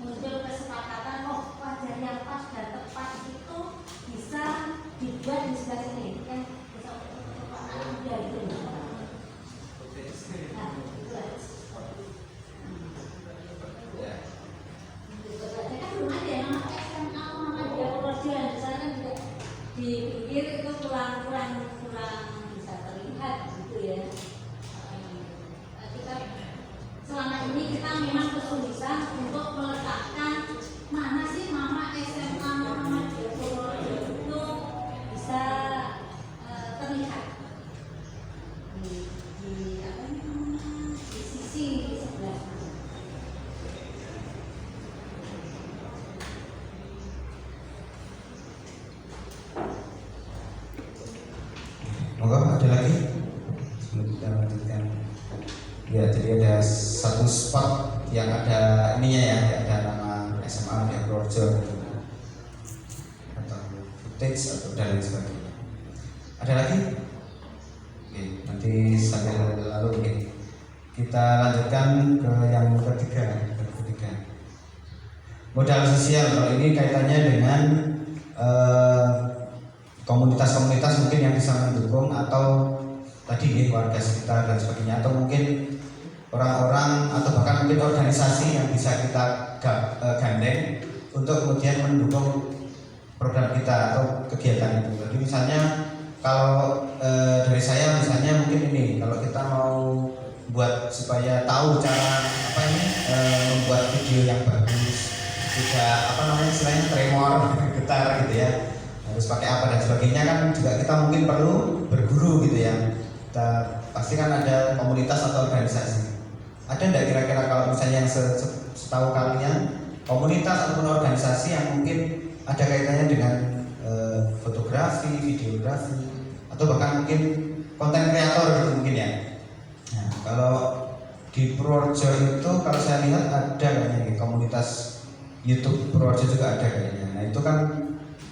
S2: muncul kesepakatan, oh wadah yang pas dan tepat itu bisa dibuat di sebelah sini kan, bisa untuk anak muda itu. Nah, itu aja. Kan belum ada yang nama SMA, nama dia kerja di sana juga dipikir itu kurang bisa terlihat gitu ya. Kita selama ini kita memang kesulitan untuk meletakkan mana sih mama SMA, mama dia itu bisa terlihat di apa namanya di sisi sebelah.
S3: Moga ada lagi sebelum kita lanjutkan. Ya, jadi ada satu spot yang ada ininya ya, ada nama SMA di Purworejo atau footage atau dan lain sebagainya. Ada lagi? Oke, nanti sambil lalu kita lanjutkan ke yang ketiga. Modal sosial, kalau ini kaitannya dengan komunitas-komunitas mungkin yang bisa mendukung atau tadi warga sekitar dan sebagainya, atau mungkin orang-orang atau bahkan mungkin organisasi yang bisa kita gandeng untuk kemudian mendukung program kita atau kegiatan itu. Jadi misalnya kalau dari saya misalnya mungkin ini, kalau kita mau buat supaya tahu cara apa ini membuat video yang bagus, tidak apa namanya istilahnya tremor, getar gitu ya, harus pakai apa dan sebagainya, kan juga kita mungkin perlu berguru gitu ya. kita pasti kan ada komunitas atau organisasi. Ada nggak kira-kira kalau misalnya yang setahu kalian komunitas ataupun organisasi yang mungkin ada kaitannya dengan fotografi, videografi, atau bahkan mungkin konten kreator gitu mungkin ya. Nah, kalau di Purworejo itu kalau saya lihat ada kayaknya komunitas YouTube Purworejo juga ada kayaknya. Nah itu kan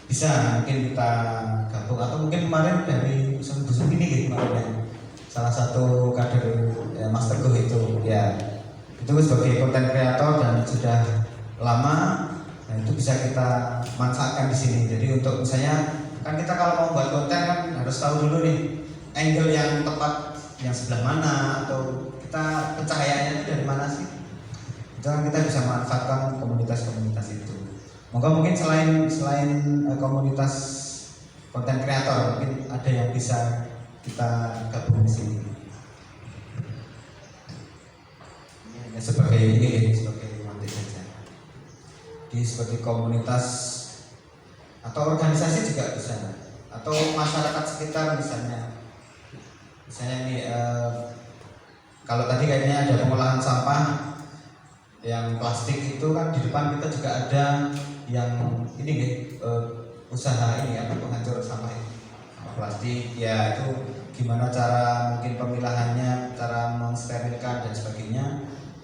S3: bisa mungkin kita gabung, atau mungkin kemarin dari busuk ini gitu kemarin ya, salah satu kader Mas Teguh itu ya, itu sebagai konten kreator dan sudah lama. Nah itu bisa kita manfaatkan di sini. Jadi untuk misalnya kan kita kalau mau buat konten kan harus tahu dulu nih angle yang tepat yang sebelah mana, atau kita pencahayaannya itu dari mana sih. Itu kan kita bisa manfaatkan komunitas-komunitas itu. Moga mungkin selain komunitas konten kreator mungkin ada yang bisa kita gabung di sini. Ya, sebagai ini sebagai mantik saja. Di seperti komunitas atau organisasi juga bisa, atau masyarakat sekitar misalnya nih kalau tadi kayaknya ada pengolahan sampah yang plastik itu kan di depan kita juga ada yang ini nih usaha ini apa penghancur sampah itu sampah plastik ya, itu gimana cara mungkin pemilahannya, cara mensterilkan dan sebagainya,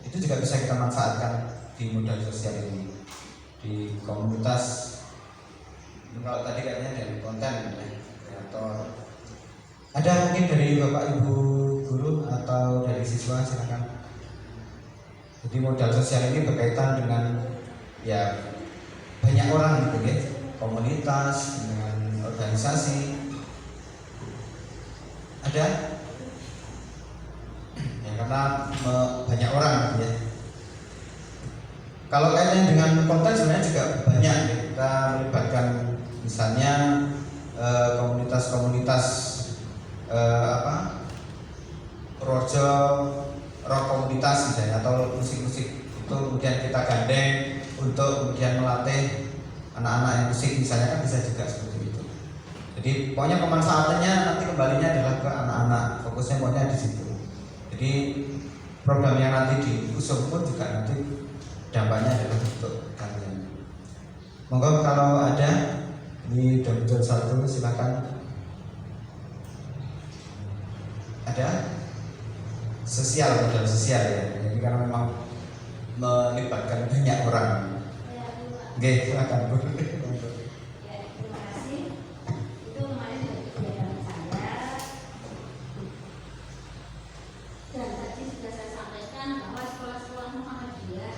S3: itu juga bisa kita manfaatkan di modal sosial ini di komunitas. Kalau tadi kayaknya dari konten kreator, ada mungkin dari Bapak Ibu guru atau dari siswa, silakan. Jadi modal sosial ini berkaitan dengan ya banyak orang gitu ya, komunitas dengan organisasi. Ada ya karena banyak orang gitu ya. Kalau kaitannya dengan konten sebenarnya juga banyak ya. Kita melibatkan misalnya komunitas-komunitas Purworejo rock komunitas misalnya, atau musik-musik itu kemudian kita gandeng untuk kemudian melatih anak-anak yang musik misalnya, kan bisa juga seperti itu. Jadi pokoknya pemanfaatannya nanti kembalinya adalah ke anak-anak, fokusnya pokoknya di situ. Jadi program yang nanti diusung pun juga nanti dampaknya adalah untuk kalian. Monggo kalau ada ini Dr. Satu silakan. Ada sosial, modal sosial ya. Jadi karena memang melibatkan banyak orang. Oke, silakan Bu.
S2: Ya, terima kasih. Itu kemarin dari kegiatan saya, dan tadi sudah saya sampaikan bahwa sekolah-sekolah Muhammadiyah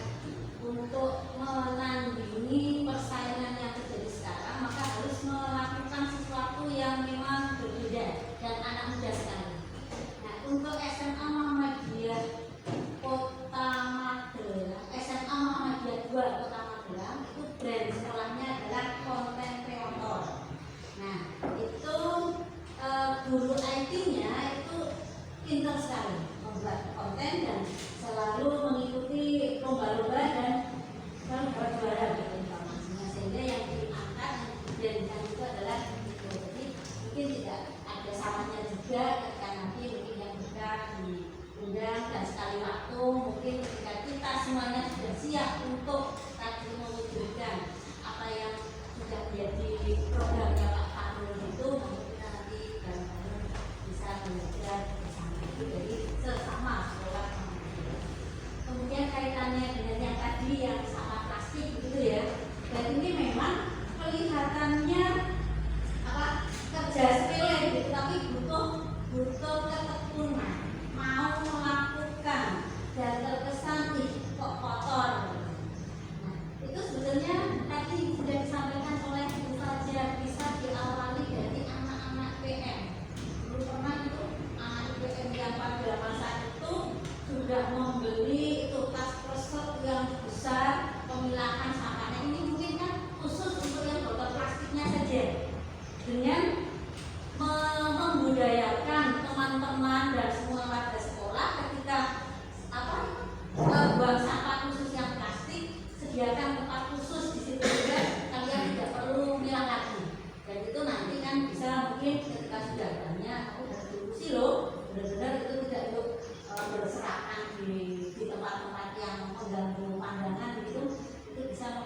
S2: untuk menandingi persaingan yang terjadi sekarang, maka harus melakukan sesuatu yang memang berbeda dan anak muda sekali. Nah, untuk SMA Muhammadiyah Kota Magelang, SMA Muhammadiyah 2 Kota Magelang, itu brand sekolahnya adalah konten kreator. Nah, itu guru IT-nya itu pintar sekali membuat konten dan selalu mengikuti lomba-lomba dan selalu berjuara gitu informasinya, sehingga yang diangkat dan itu adalah itu. Jadi mungkin tidak ada salahnya juga ketika nanti mungkin yang kita diundang dan sekali waktu mungkin ketika kita semuanya sudah siap untuk tadi mewujudkan apa yang sudah menjadi programnya Pak Fahru itu, mungkin kita nanti bareng-bareng bisa belajar bersama itu dari sesama sekolah. Kemudian kaitannya dengan yang tadi yang sampah plastik gitu ya, dan ini memang kelihatannya kerja sepele gitu, tapi butuh ketekunan, mau melakukan dan terkesan kok kotor. Nah, itu sebenarnya tadi sudah disampaikan oleh Bu Fajar, bisa diawali dari anak-anak PM. Dulu pernah itu anak PM yang pada masa itu sudah membeli itu tas kresek yang besar pemilahan sampahnya. Ini mungkin kan khusus untuk yang botol plastiknya saja, dengan membudayakan teman-teman dan semua warga sekolah ketika buang sampah khusus yang plastik, sediakan tempat khusus di situ juga, kalian tidak perlu milah lagi. Dan itu nanti kan bisa mungkin ketika sudah banyak aku udah diskusi loh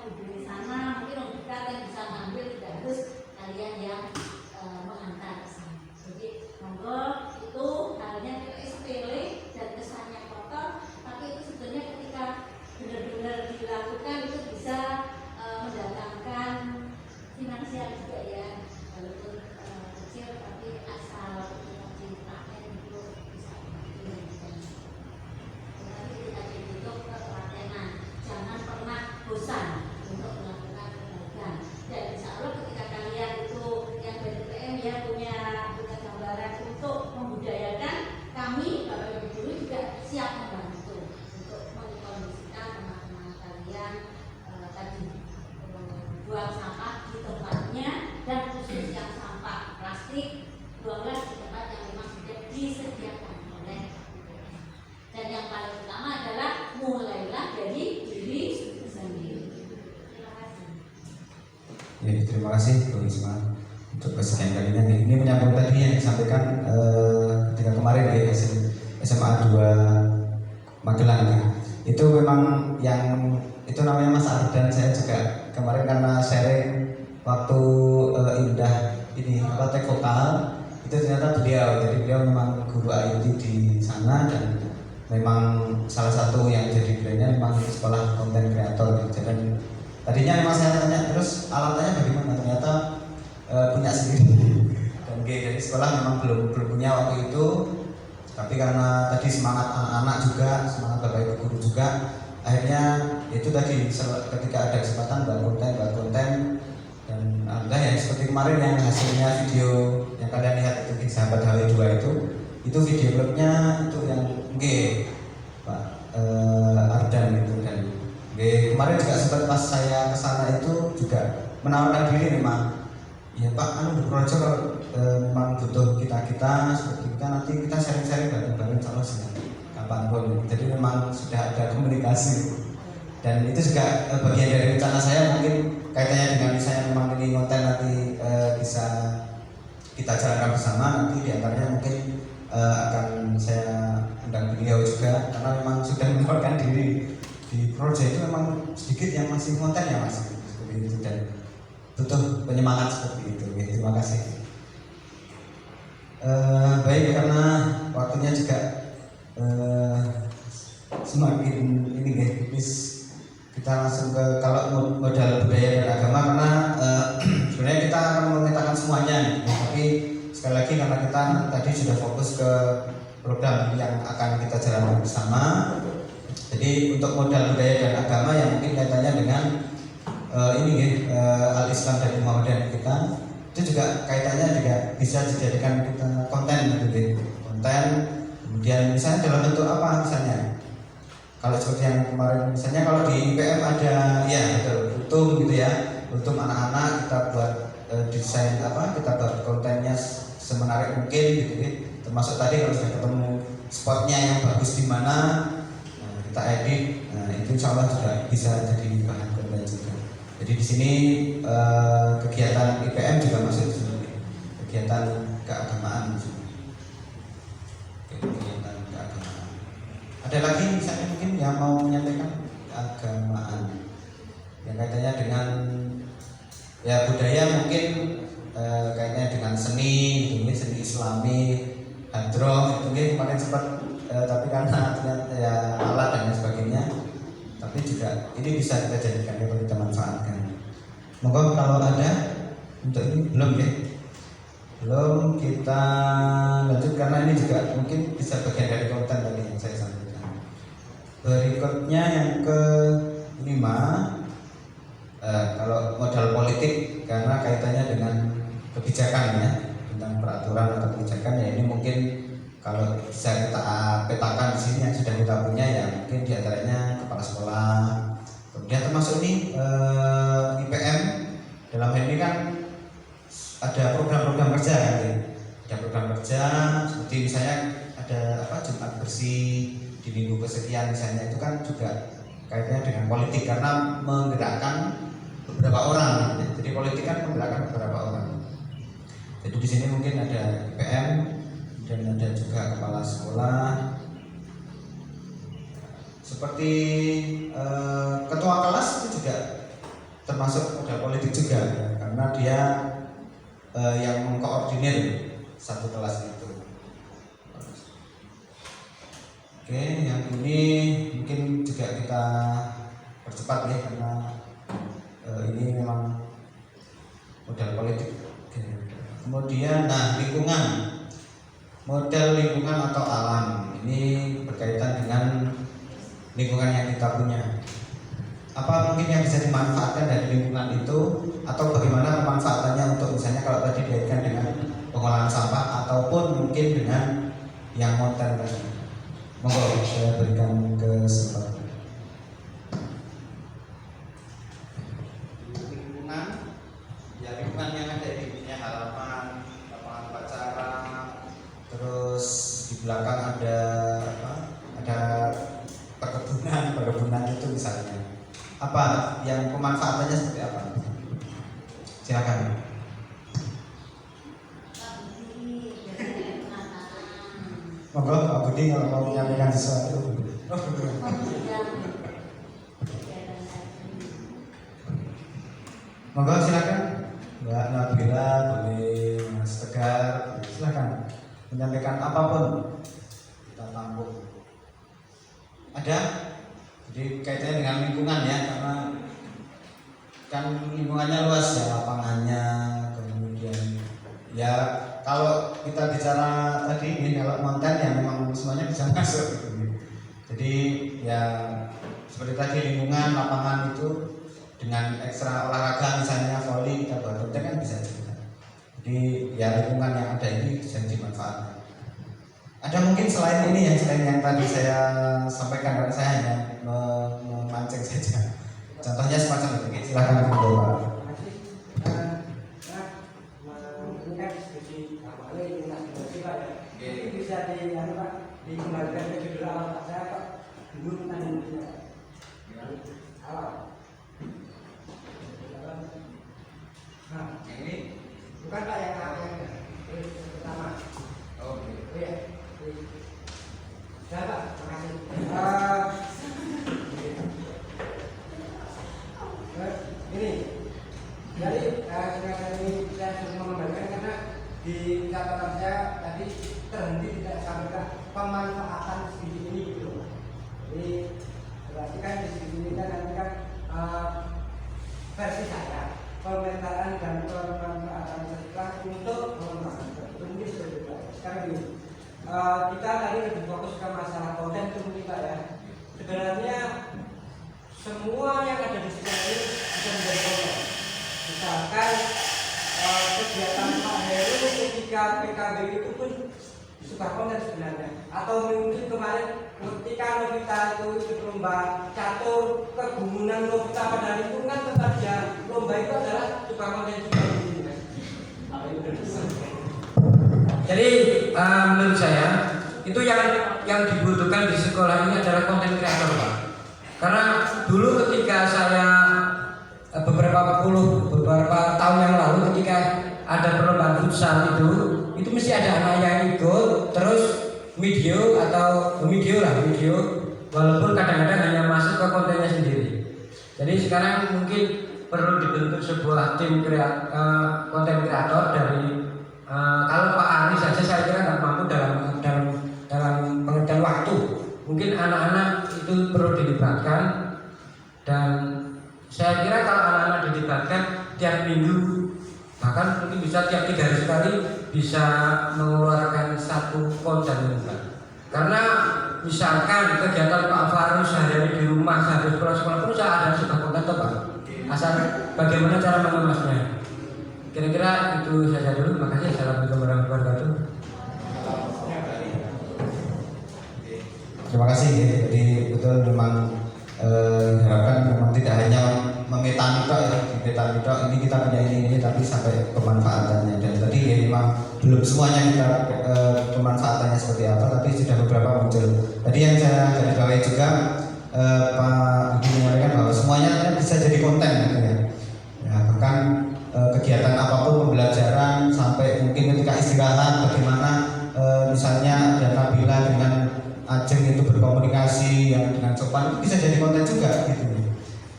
S2: duduk di sana, mungkin orang dekat yang bisa ngambil, tidak harus kalian yang mengantar ke sana. Jadi monggo, itu halnya sepele dan kesannya kotor, tapi itu sebenarnya ketika benar-benar dilakukan itu bisa mendatangkan finansial juga ya, walaupun kecil tapi asal dipraktek itu bisa dilakukan. Tetapi ketika dibutuh ketelatenan, jangan pernah bosan untuk melakukan kebaikan. Dan insya Allah ketika kalian itu yang dari PM ya punya gambaran untuk membudayakan, kami Bapak Ibu Guru juga siap membantu untuk mengkondisikan teman-teman kalian tadi buang sampah di tempatnya, dan khusus yang sampah plastik buanglah di tempat yang memang sudah disediakan oleh BPM. Dan yang paling utama adalah mulailah dari diri sendiri. Terima kasih.
S3: Ya, terima kasih Bu Isma untuk kesekian kalinya. Ini menyambung tadi yang disampaikan ketika kemarin di SMA 2 Magelang ya. Itu memang yang itu namanya Mas Ardan. Saya juga kemarin karena sharing waktu Indah ini tek vokal itu ternyata jadi beliau memang guru IT di sana, dan memang salah satu yang jadi brandnya memang sekolah konten kreator gitu. Dan tadinya memang saya tanya terus alatnya bagaimana, ternyata punya sendiri. Dan dari sekolah memang belum punya waktu itu, tapi karena tadi semangat anak-anak juga, semangat Bapak Ibu guru juga, akhirnya itu tadi ketika ada kesempatan buat konten, dan alhamdulillah ya seperti kemarin yang hasilnya video yang kalian lihat itu di Sahabat HW2 itu video klipnya itu yang Pak Ardan itu. Dan kemarin juga sempat pas saya kesana itu juga menawarkan diri memang, ya Pak, berprojo kalau memang butuh kita seperti kita, nanti kita sharing bareng-bareng sama sekali kapanpun. Jadi memang sudah ada komunikasi, dan itu juga bagian dari rencana saya, mungkin kaitannya dengan misalnya memang ini konten nanti bisa kita jalankan bersama, nanti diantaranya mungkin akan saya undang beliau juga, karena memang sudah menawarkan diri di proyek itu. Memang sedikit yang masih konten ya Mas, seperti itu, dan butuh penyemangat seperti itu. Oke, terima kasih. Baik, karena waktunya juga semakin ini tipis, kita langsung ke kalau modal budaya dan agama, karena sebenarnya kita akan memetakan semuanya, tapi sekali lagi karena kita tadi sudah fokus ke program yang akan kita jalankan bersama. Jadi untuk modal budaya dan agama yang mungkin kaitannya dengan Al-Islam dan Muhammadiyah kita, itu juga kaitannya juga bisa dijadikan kita konten gitu, konten. Kemudian misalnya dalam bentuk apa, misalnya kalau seperti yang kemarin, misalnya kalau di IPM ada ya betul gitu ya, untuk anak-anak kita buat desain kita buat kontennya semenarik mungkin gitu, termasuk tadi kalau sudah ketemu spotnya yang bagus di mana, kita edit, itu insya Allah juga bisa jadi bahan konten juga. Jadi di sini kegiatan IPM juga masuk di sini, kegiatan keagamaan. Kegiatan keagamaan. Ada lagi misalnya mungkin yang mau menyampaikan keagamaan yang kaitannya dengan ya budaya, mungkin kaitannya dengan seni, mungkin seni Islami, hadroh, mungkin kemarin sempat tapi karena ternyata ya alat dan lain sebagainya, tapi juga ini bisa kita jadikan kalau kita manfaatkan. Monggo kalau ada untuk ini belum ya? Belum, kita lanjut karena ini juga mungkin bisa bagian dari konten tadi yang saya sampaikan. Berikutnya yang ke-5, kalau modal politik, karena kaitannya dengan kebijakan ya, tentang peraturan atau kebijakan ya, ini mungkin kalau bisa kita petakan di sini yang sudah kita punya ya, mungkin diantaranya kepala sekolah, kemudian termasuk ini IPM dalam hal ini kan ada program-program kerja kan, ada program kerja seperti misalnya ada Jumat bersih di minggu kesekian misalnya, itu kan juga kaitannya dengan politik karena menggerakkan beberapa orang. Jadi politik kan menggerakkan beberapa orang. Jadi di sini mungkin ada IPM dan ada juga kepala sekolah, seperti ketua kelas itu juga termasuk modal politik juga karena dia yang mengkoordinir satu kelas itu. Oke, yang ini mungkin juga kita percepat ya karena ini memang modal politik. Oke. Kemudian, nah lingkungan, model lingkungan atau alam ini berkaitan dengan lingkungan yang kita punya. Apa mungkin yang bisa dimanfaatkan dari lingkungan itu atau bagaimana pemanfaatannya untuk misalnya kalau tadi dikaitkan dengan pengolahan sampah ataupun mungkin dengan yang modern tadi. Monggo saya berikan kesempatan. Lingkungan, ya lingkungan yang ada di dunia halaman, lapangan upacara, terus di belakang ada apa? Ada perkebunan itu misalnya. Apa yang pemanfaatannya seperti apa? Silakan. Monggo Pak Budi kalau mau menyampaikan sesuatu. Monggo silakan. Mbak Nabila, boleh Mas Tegar, silakan menyampaikan apapun. Kita tampung. Ada? Jadi kaitannya dengan lingkungan ya, karena kan lingkungannya luas ya, lapangannya, kemudian ya kalau kita bicara tadi ini kalau konten ya memang semuanya bisa masuk gitu. Jadi ya seperti tadi lingkungan, lapangan itu dengan ekstra olahraga misalnya volley kita buat konten kan bisa juga. Jadi ya lingkungan yang ada ini bisa dimanfaatkan. Ada mungkin selain ini yang tadi saya sampaikan, karena saya hanya memancing saja. Contohnya semacam itu. Silakan Bapak.
S7: Bisa dikembalikan ke judul awal saya Pak. Dulu tanya awal. Nah,
S3: Ini
S7: bukan Pak yang pertama.
S3: oke.
S7: Oh ya. Sudah Pak, terima kasih. Ini, jadi sekarang ini saya sudah mengembalikan karena di catatan saya tadi terhenti tidak sampai ke pemanfaatan CD ini gitu. Jadi berarti kan di CD ini kan nanti kan versi saya pementaran dan pemanfaatan setelah untuk pengembangan itu mungkin seperti itu. Sekarang ini kita tadi lebih fokus ke masalah konten itu kita ya. Sebenarnya semua yang ada di sini bisa menjadi konten. Misalkan kegiatan Pak Heru ketika PKB itu pun suka konten sebenarnya. Atau mungkin kemarin ketika Novita itu ikut lomba catur kegunungan Novita pada lingkungan tetap ya lomba itu adalah suka konten juga. Jadi menurut saya itu yang dibutuhkan di sekolah ini adalah konten kreator Pak. Karena dulu ketika saya beberapa tahun yang lalu ketika ada perlombaan futsal itu mesti ada anak yang ikut terus video walaupun kadang-kadang hanya masuk ke kontennya sendiri. Jadi sekarang mungkin perlu dibentuk sebuah tim konten kreator dari kalau Pak Ari saja saya kira nggak mampu dalam pengertian waktu. Mungkin anak-anak itu perlu dilibatkan dan saya kira kalau anak-anak dilibatkan tiap minggu bahkan mungkin bisa tiap 3 hari sekali bisa mengeluarkan satu konten karena misalkan kegiatan Pak Faru sehari-hari di rumah sampai sekolah pun saya ada sudah konten Pak asal bagaimana cara mengemasnya. Kira-kira itu saja dulu. Makasih. Assalamualaikum warahmatullahi wabarakatuh.
S3: Terima kasih ya. Jadi betul memang diharapkan memang tidak hanya memetani tok ya, dimetani tok ini kita punya ini tapi sampai pemanfaatannya. Dan tadi ya memang belum semuanya kita pemanfaatannya seperti apa, tapi sudah beberapa muncul. Tadi yang saya garis bawahi juga Pak Budi menyampaikan bahwa semuanya bisa jadi konten gitu ya. Ya bahkan kegiatan apapun pembelajaran sampai mungkin ketika istirahat bagaimana misalnya ada Nabila dengan Ajeng itu berkomunikasi yang dengan sopan bisa jadi konten juga gitu.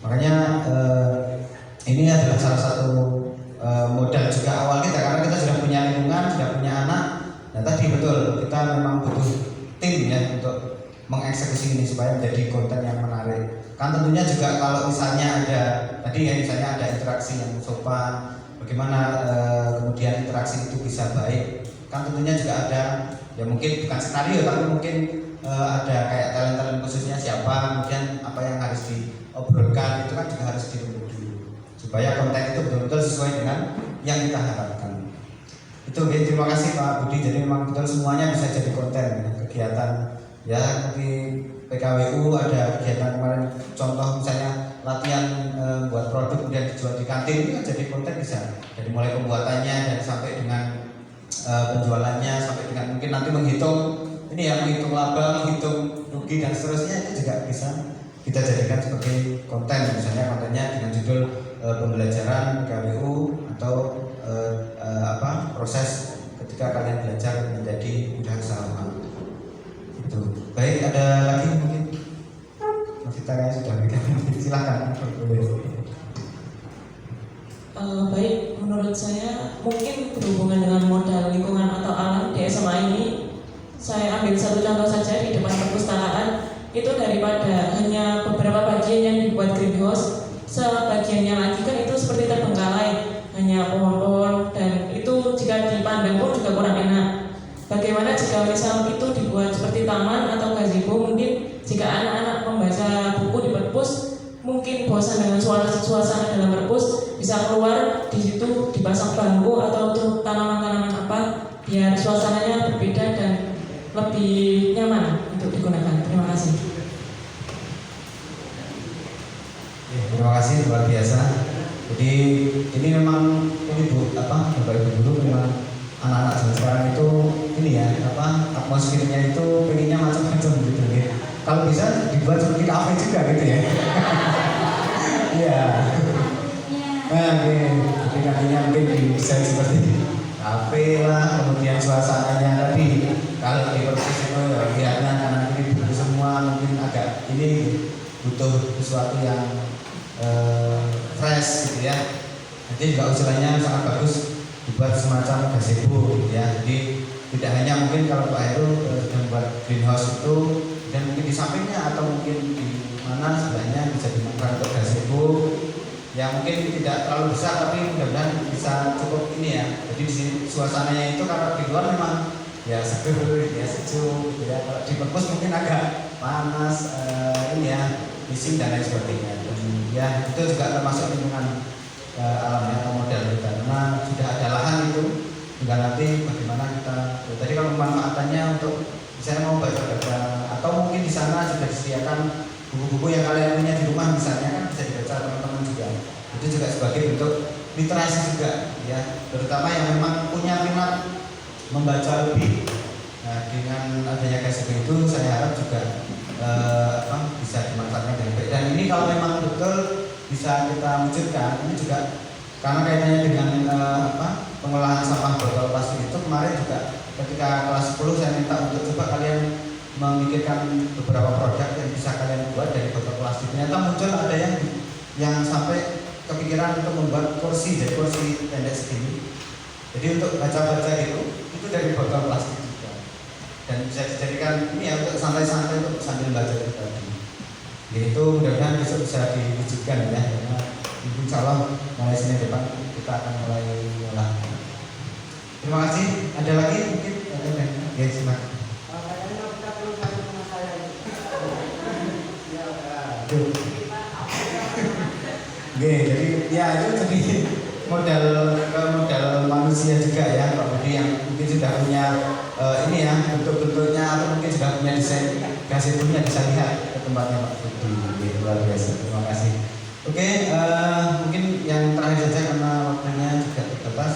S3: Makanya tadi betul, kita memang butuh tim ya untuk mengeksekusi ini supaya menjadi konten yang menarik. Kan tentunya juga kalau misalnya ada tadi ya, misalnya ada interaksi yang sopan, bagaimana kemudian interaksi itu bisa baik. Kan tentunya juga ada ya, mungkin bukan skenario tapi mungkin ada kayak talent khususnya siapa, kemudian apa yang harus diobrolkan, itu kan juga harus dirunduk dulu supaya konten itu betul-betul sesuai dengan yang kita harapkan. Itu oke, terima kasih Pak Budi. Jadi memang betul semuanya bisa jadi konten ya. Kegiatan ya di PKWU ada kegiatan kemarin, contoh misalnya latihan buat produk kemudian dijual di kantin, ini kan jadi konten bisa dari mulai pembuatannya dan sampai dengan penjualannya, sampai dengan mungkin nanti menghitung ini ya, menghitung laba, menghitung rugi dan seterusnya, itu juga bisa kita jadikan sebagai konten. Misalnya kontennya dengan judul pembelajaran PKWU atau proses ketika kalian belajar menjadi wirausahawan. Itu. Baik, ada lagi mungkin Mas Vita kayaknya sudah bikin, silakan.
S1: Baik, menurut saya mungkin berhubungan dengan modal lingkungan atau alam di SMA ini, saya ambil satu contoh saja di depan perpustakaan. Itu daripada hanya beberapa bagian yang dibuat greenhouse, sebagiannya lagi kan itu seperti terbengkalai, hanya pohon-pohon, dan itu jika dipandang pun juga kurang enak. Bagaimana jika misal itu dibuat seperti taman atau gazebo? Mungkin jika anak-anak membaca buku di perpus, mungkin bosan dengan suasana dalam perpus, bisa keluar di situ dipasang bangku atau untuk tanaman-tanaman apa, biar suasananya berbeda dan lebih nyaman untuk digunakan. Terima kasih.
S3: Terima kasih, luar biasa. Jadi ini memang ini Bapak Ibu guru, memang anak-anak zaman sekarang itu ini ya atmosfernya itu pengennya macam-macam gitu ya. Kalau bisa dibuat seperti kafe juga gitu ya. Iya. Nah, jadi nantinya mungkin didesain seperti kafe lah, kemudian suasananya tadi kalau di perpus itu ya lihatnya karena ini buku semua mungkin agak ini butuh sesuatu yang fresh gitu ya. Nanti juga usulannya sangat bagus dibuat semacam gazebo gitu ya. Jadi tidak hanya mungkin kalau Pak Heru membuat greenhouse itu dan mungkin di sampingnya atau mungkin di mana sebelahnya bisa dimanfaatkan untuk gazebo yang mungkin tidak terlalu besar tapi mudah-mudahan bisa cukup ini ya. Jadi di sini suasananya itu kalau di luar memang ya seger ya, sejuk gitu ya. Kalau di perpus mungkin agak panas ini ya, bising dan lain sebagainya. Dan ya itu juga termasuk lingkungan alamnya atau model kita, karena sudah ada lahan itu, tinggal nanti bagaimana kita tadi kalau pemanfaatannya untuk misalnya mau baca-baca atau mungkin di sana sudah disediakan buku-buku yang kalian punya di rumah misalnya, kan bisa dibaca teman-teman juga. Itu juga sebagai bentuk literasi juga ya, terutama yang memang punya minat membaca lebih. Nah, dengan adanya gazebo itu saya harap juga bisa dimanfaatkan dengan baik. Dan ini kalau memang betul bisa kita wujudkan, ini juga karena kaitannya dengan pengolahan sampah botol plastik itu. Kemarin juga ketika kelas 10 saya minta untuk coba kalian memikirkan beberapa produk yang bisa kalian buat dari botol plastik. Ternyata muncul ada yang sampai kepikiran untuk membuat kursi, jadi kursi pendek segini. Jadi untuk baca-baca itu dari botol plastik juga. Dan bisa dijadikan ini ya untuk santai-santai untuk sambil baca itu tadi. Yaitu mudah-mudahan besok bisa diwujudkan ya, karena insya Allah mulai Senin depan kita akan mulai olah. Terima kasih. Ada lagi mungkin? Ya, silakan. Oke, jadi ya itu jadi modal manusia juga ya Pak Budi, yang mungkin sudah punya ini ya bentuk-bentuknya atau mungkin sudah punya desain gazebo-nya, bisa lihat ke tempatnya Pak Budi. Luar biasa, terima kasih. Oke, mungkin yang terakhir saja karena waktunya juga terbatas.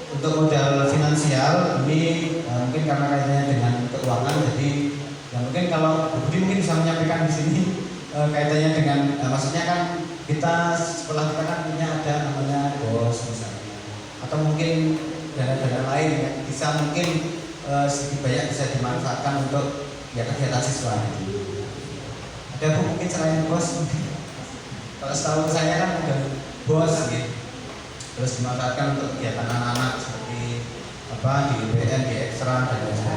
S3: Untuk modal finansial ini mungkin karena kaitannya dengan keuangan, jadi ya mungkin kalau Bu Budi mungkin bisa menyampaikan di sini kaitannya dengan maksudnya kan kita sekolah kita kan punya ada namanya BOS misalnya, atau mungkin dana-dana lain yang bisa mungkin sedikit banyak bisa dimanfaatkan untuk ya kegiatan siswa. Ada Bu mungkin selain BOS? Kalau setahu saya kan ada BOS gitu, terus dimanfaatkan untuk kegiatan anak-anak seperti di UPN, di ekstra dan lain sebagainya.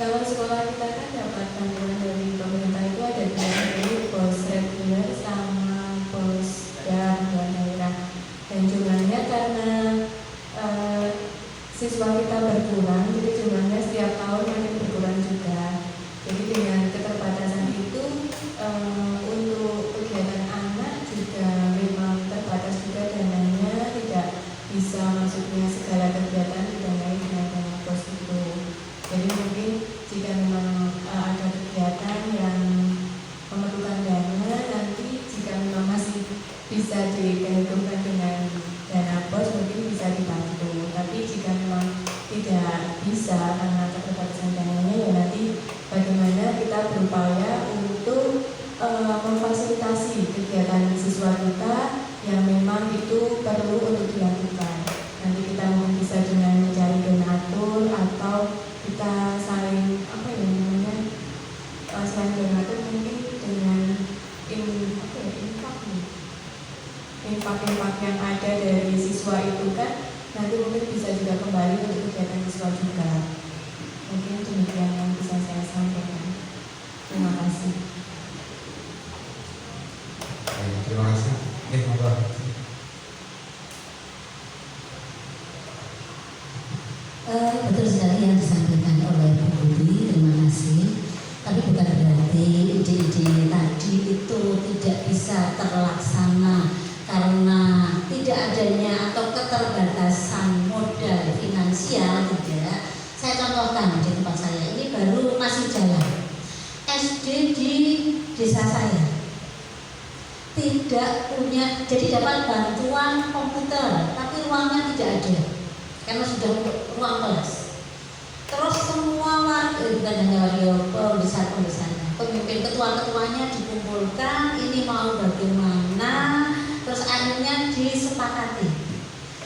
S1: Kalau sekolah kita kan dapat bantuan dari pemerintah itu ada dua bos reguler sama bos daerah. Dan jumlahnya karena siswa kita berkurang, jadi jumlahnya setiap tahun makin berkurang juga. Jadi dengan keterbatasan itu untuk kegiatan anak juga memang terbatas juga dananya, tidak bisa maksudnya segala kegiatan didanai dengan dana bos itu. Jadi mungkin jika memang ada kegiatan yang memerlukan dana, nanti jika memang masih bisa digabungkan dengan dana bos mungkin bisa dibantu. Tapi jika memang tidak bisa karena keterbatasan dananya, ya nanti bagaimana kita berupaya untuk memfasilitasi kegiatan siswa kita yang memang itu perlu untuk dilakukan. Nanti kita mungkin bisa dengan mencari donatur atau kita saling selain donatur mungkin dengan infak yang ada dari siswa itu kan nanti mungkin bisa juga kembali untuk kegiatan siswa juga. Mungkin demikian yang bisa saya sampaikan. Terima kasih.
S3: Terima kasih. Monggo.
S2: Betul sekali yang disampaikan oleh Bu Budi, terima kasih. Tapi bukan berarti ide-ide tadi itu tidak bisa terlaksana karena tidak adanya atau keterbatasan modal finansial, tidak. Saya contohkan di tempat saya ini baru masih jalan. SD di desa saya tidak punya, jadi dapat bantuan komputer, tapi ruangnya tidak ada karena sudah ruang kelas. Terus semua warga, bukan hanya warga besar-besarnya, pemimpin ketua-ketuanya dikumpulkan, ini mau bagaimana, terus akhirnya disepakati.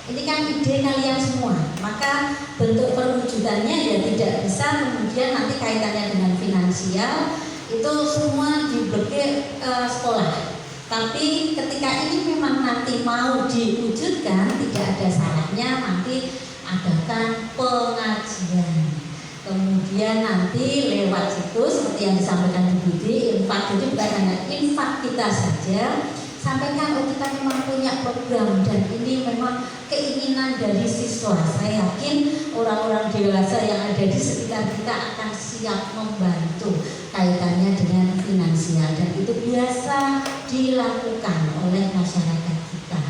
S2: Ini kan ide kalian semua, maka bentuk perwujudannya ya tidak bisa kemudian nanti kaitannya dengan finansial, itu semua dibagi sekolah. Tapi ketika ini memang nanti mau diwujudkan, tidak ada salahnya nanti adakan pengajian. Kemudian nanti lewat situ seperti yang disampaikan Bu Budi, infak, jadi bukan hanya infak kita saja, sampaikan oh kita memang punya program dan ini memang keinginan dari siswa. Saya yakin orang-orang dewasa yang ada di sekitar kita akan siap membantu kaitannya dengan finansial, dan itu biasa dilakukan oleh masyarakat kita.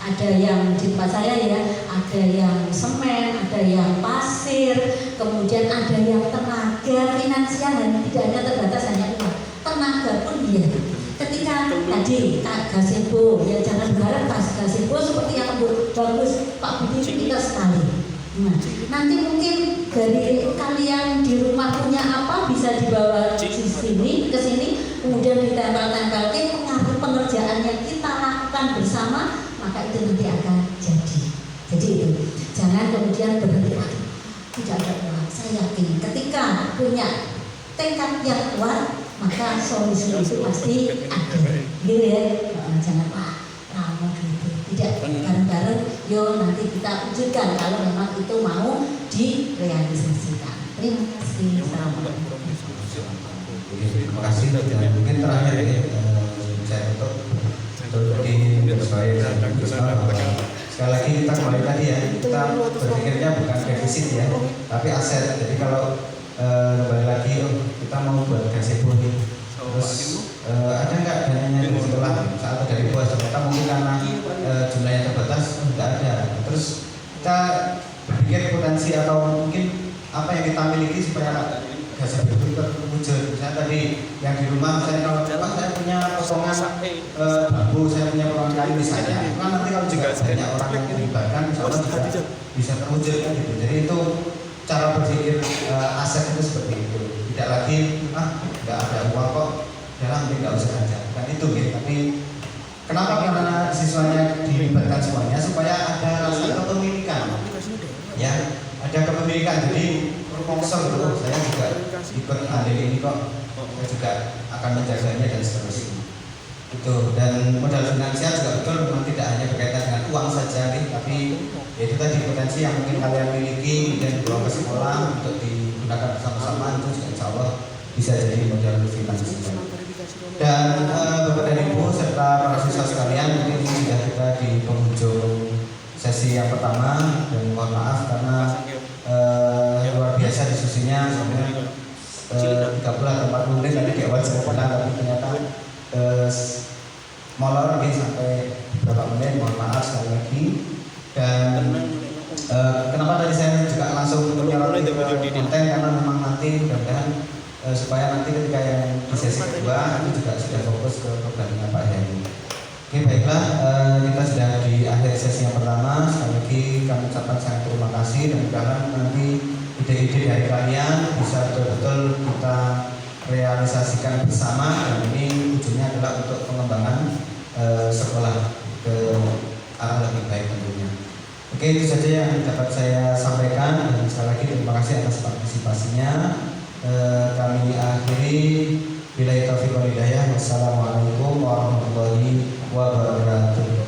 S2: Ada yang di tempat saya ya, ada yang semen, ada yang pasir, kemudian ada yang tenaga finansial, dan tidak hanya terbatas hanya uang, tenaga pun dia. Ketika tadi Kak Gazebo, ya jangan berharap Kak Gazebo seperti yang bagus, Pak Budi pintar sekali. Nah, nanti mungkin dari kalian di rumah punya apa bisa dibawa di sini, ke sini, kemudian ditempel-tempelkan pengerjaan yang kita lakukan bersama, maka itu nanti akan jadi. Jadi itu, jangan kemudian berhenti, tidak ada uang. Saya yakin ketika punya tekad yang kuat, maka solusi itu pasti ada. Gitu ya, jangan lama gitu. Tidak bareng-bareng, yo nanti kita wujudkan kalau memang itu mau direalisasikan. Terima kasih. Assalamualaikum.
S3: Terima kasih. Dan mungkin terakhir ini saya untuk di sekali lagi kita kembali tadi ya, kita berpikirnya bukan defisit ya, tapi aset. Jadi kalau kembali lagi kita mau buat gazebo nih, terus ada nggak dananya dari sekolah atau dari bos? Ternyata mungkin karena jumlahnya terbatas nggak ada. Terus kita berpikir potensi atau mungkin apa yang kita miliki supaya gazebo itu terwujud. Misalnya tadi yang di rumah, misalnya kalau saya punya potongan bambu, saya punya potongan kayu misalnya, kan nanti kalau juga banyak orang yang melibatkan, misalnya juga bisa terwujud kan gitu. Jadi itu cara berpikir aset itu seperti itu. Tidak lagi nggak ada uang kok, dalam mungkin nggak usah aja. Kan itu gitu. Tapi kenapa? Karena siswanya dilibatkan semuanya supaya ada rasa kepemilikan. Ya, ada kepemilikan. Jadi sponsor itu saya juga ikut andil ini kok, saya juga akan menjaganya dan seterusnya. Itu, dan modal finansial juga betul memang tidak hanya berkaitan dengan uang saja nih, tapi itu tadi potensi yang mungkin kalian miliki dan bawa ke sekolah untuk digunakan bersama-sama, itu juga insya Allah bisa jadi modal finansial. Dan Bapak dan Ibu serta para siswa sekalian, mungkin ini sudah kita di penghujung sesi yang pertama, dan mohon maaf karena luar biasa diskusinya sampai 30 atau 40 menit tadi di awal saya pernah, tapi ternyata molor mungkin sampai beberapa menit, mohon maaf sekali lagi. Dan kenapa tadi saya juga langsung menyoroti konten, karena memang nanti mudah-mudahan supaya nanti ketika yang di sesi kedua itu juga sudah fokus ke programnya Pak Heri. Oke, baiklah, kita sudah di akhir sesi yang pertama. Sekali lagi kami ucapkan sangat terima kasih, dan mudah-mudahan nanti ide-ide dari kalian bisa betul-betul kita realisasikan bersama, dan ini ujungnya adalah untuk pengembangan sekolah ke arah lebih baik tentunya. Oke, itu saja yang dapat saya sampaikan, dan sekali lagi terima kasih atas partisipasinya. Kami akhiri, billahi taufiq wal hidayah. Wassalamualaikum warahmatullahi wabarakatuh.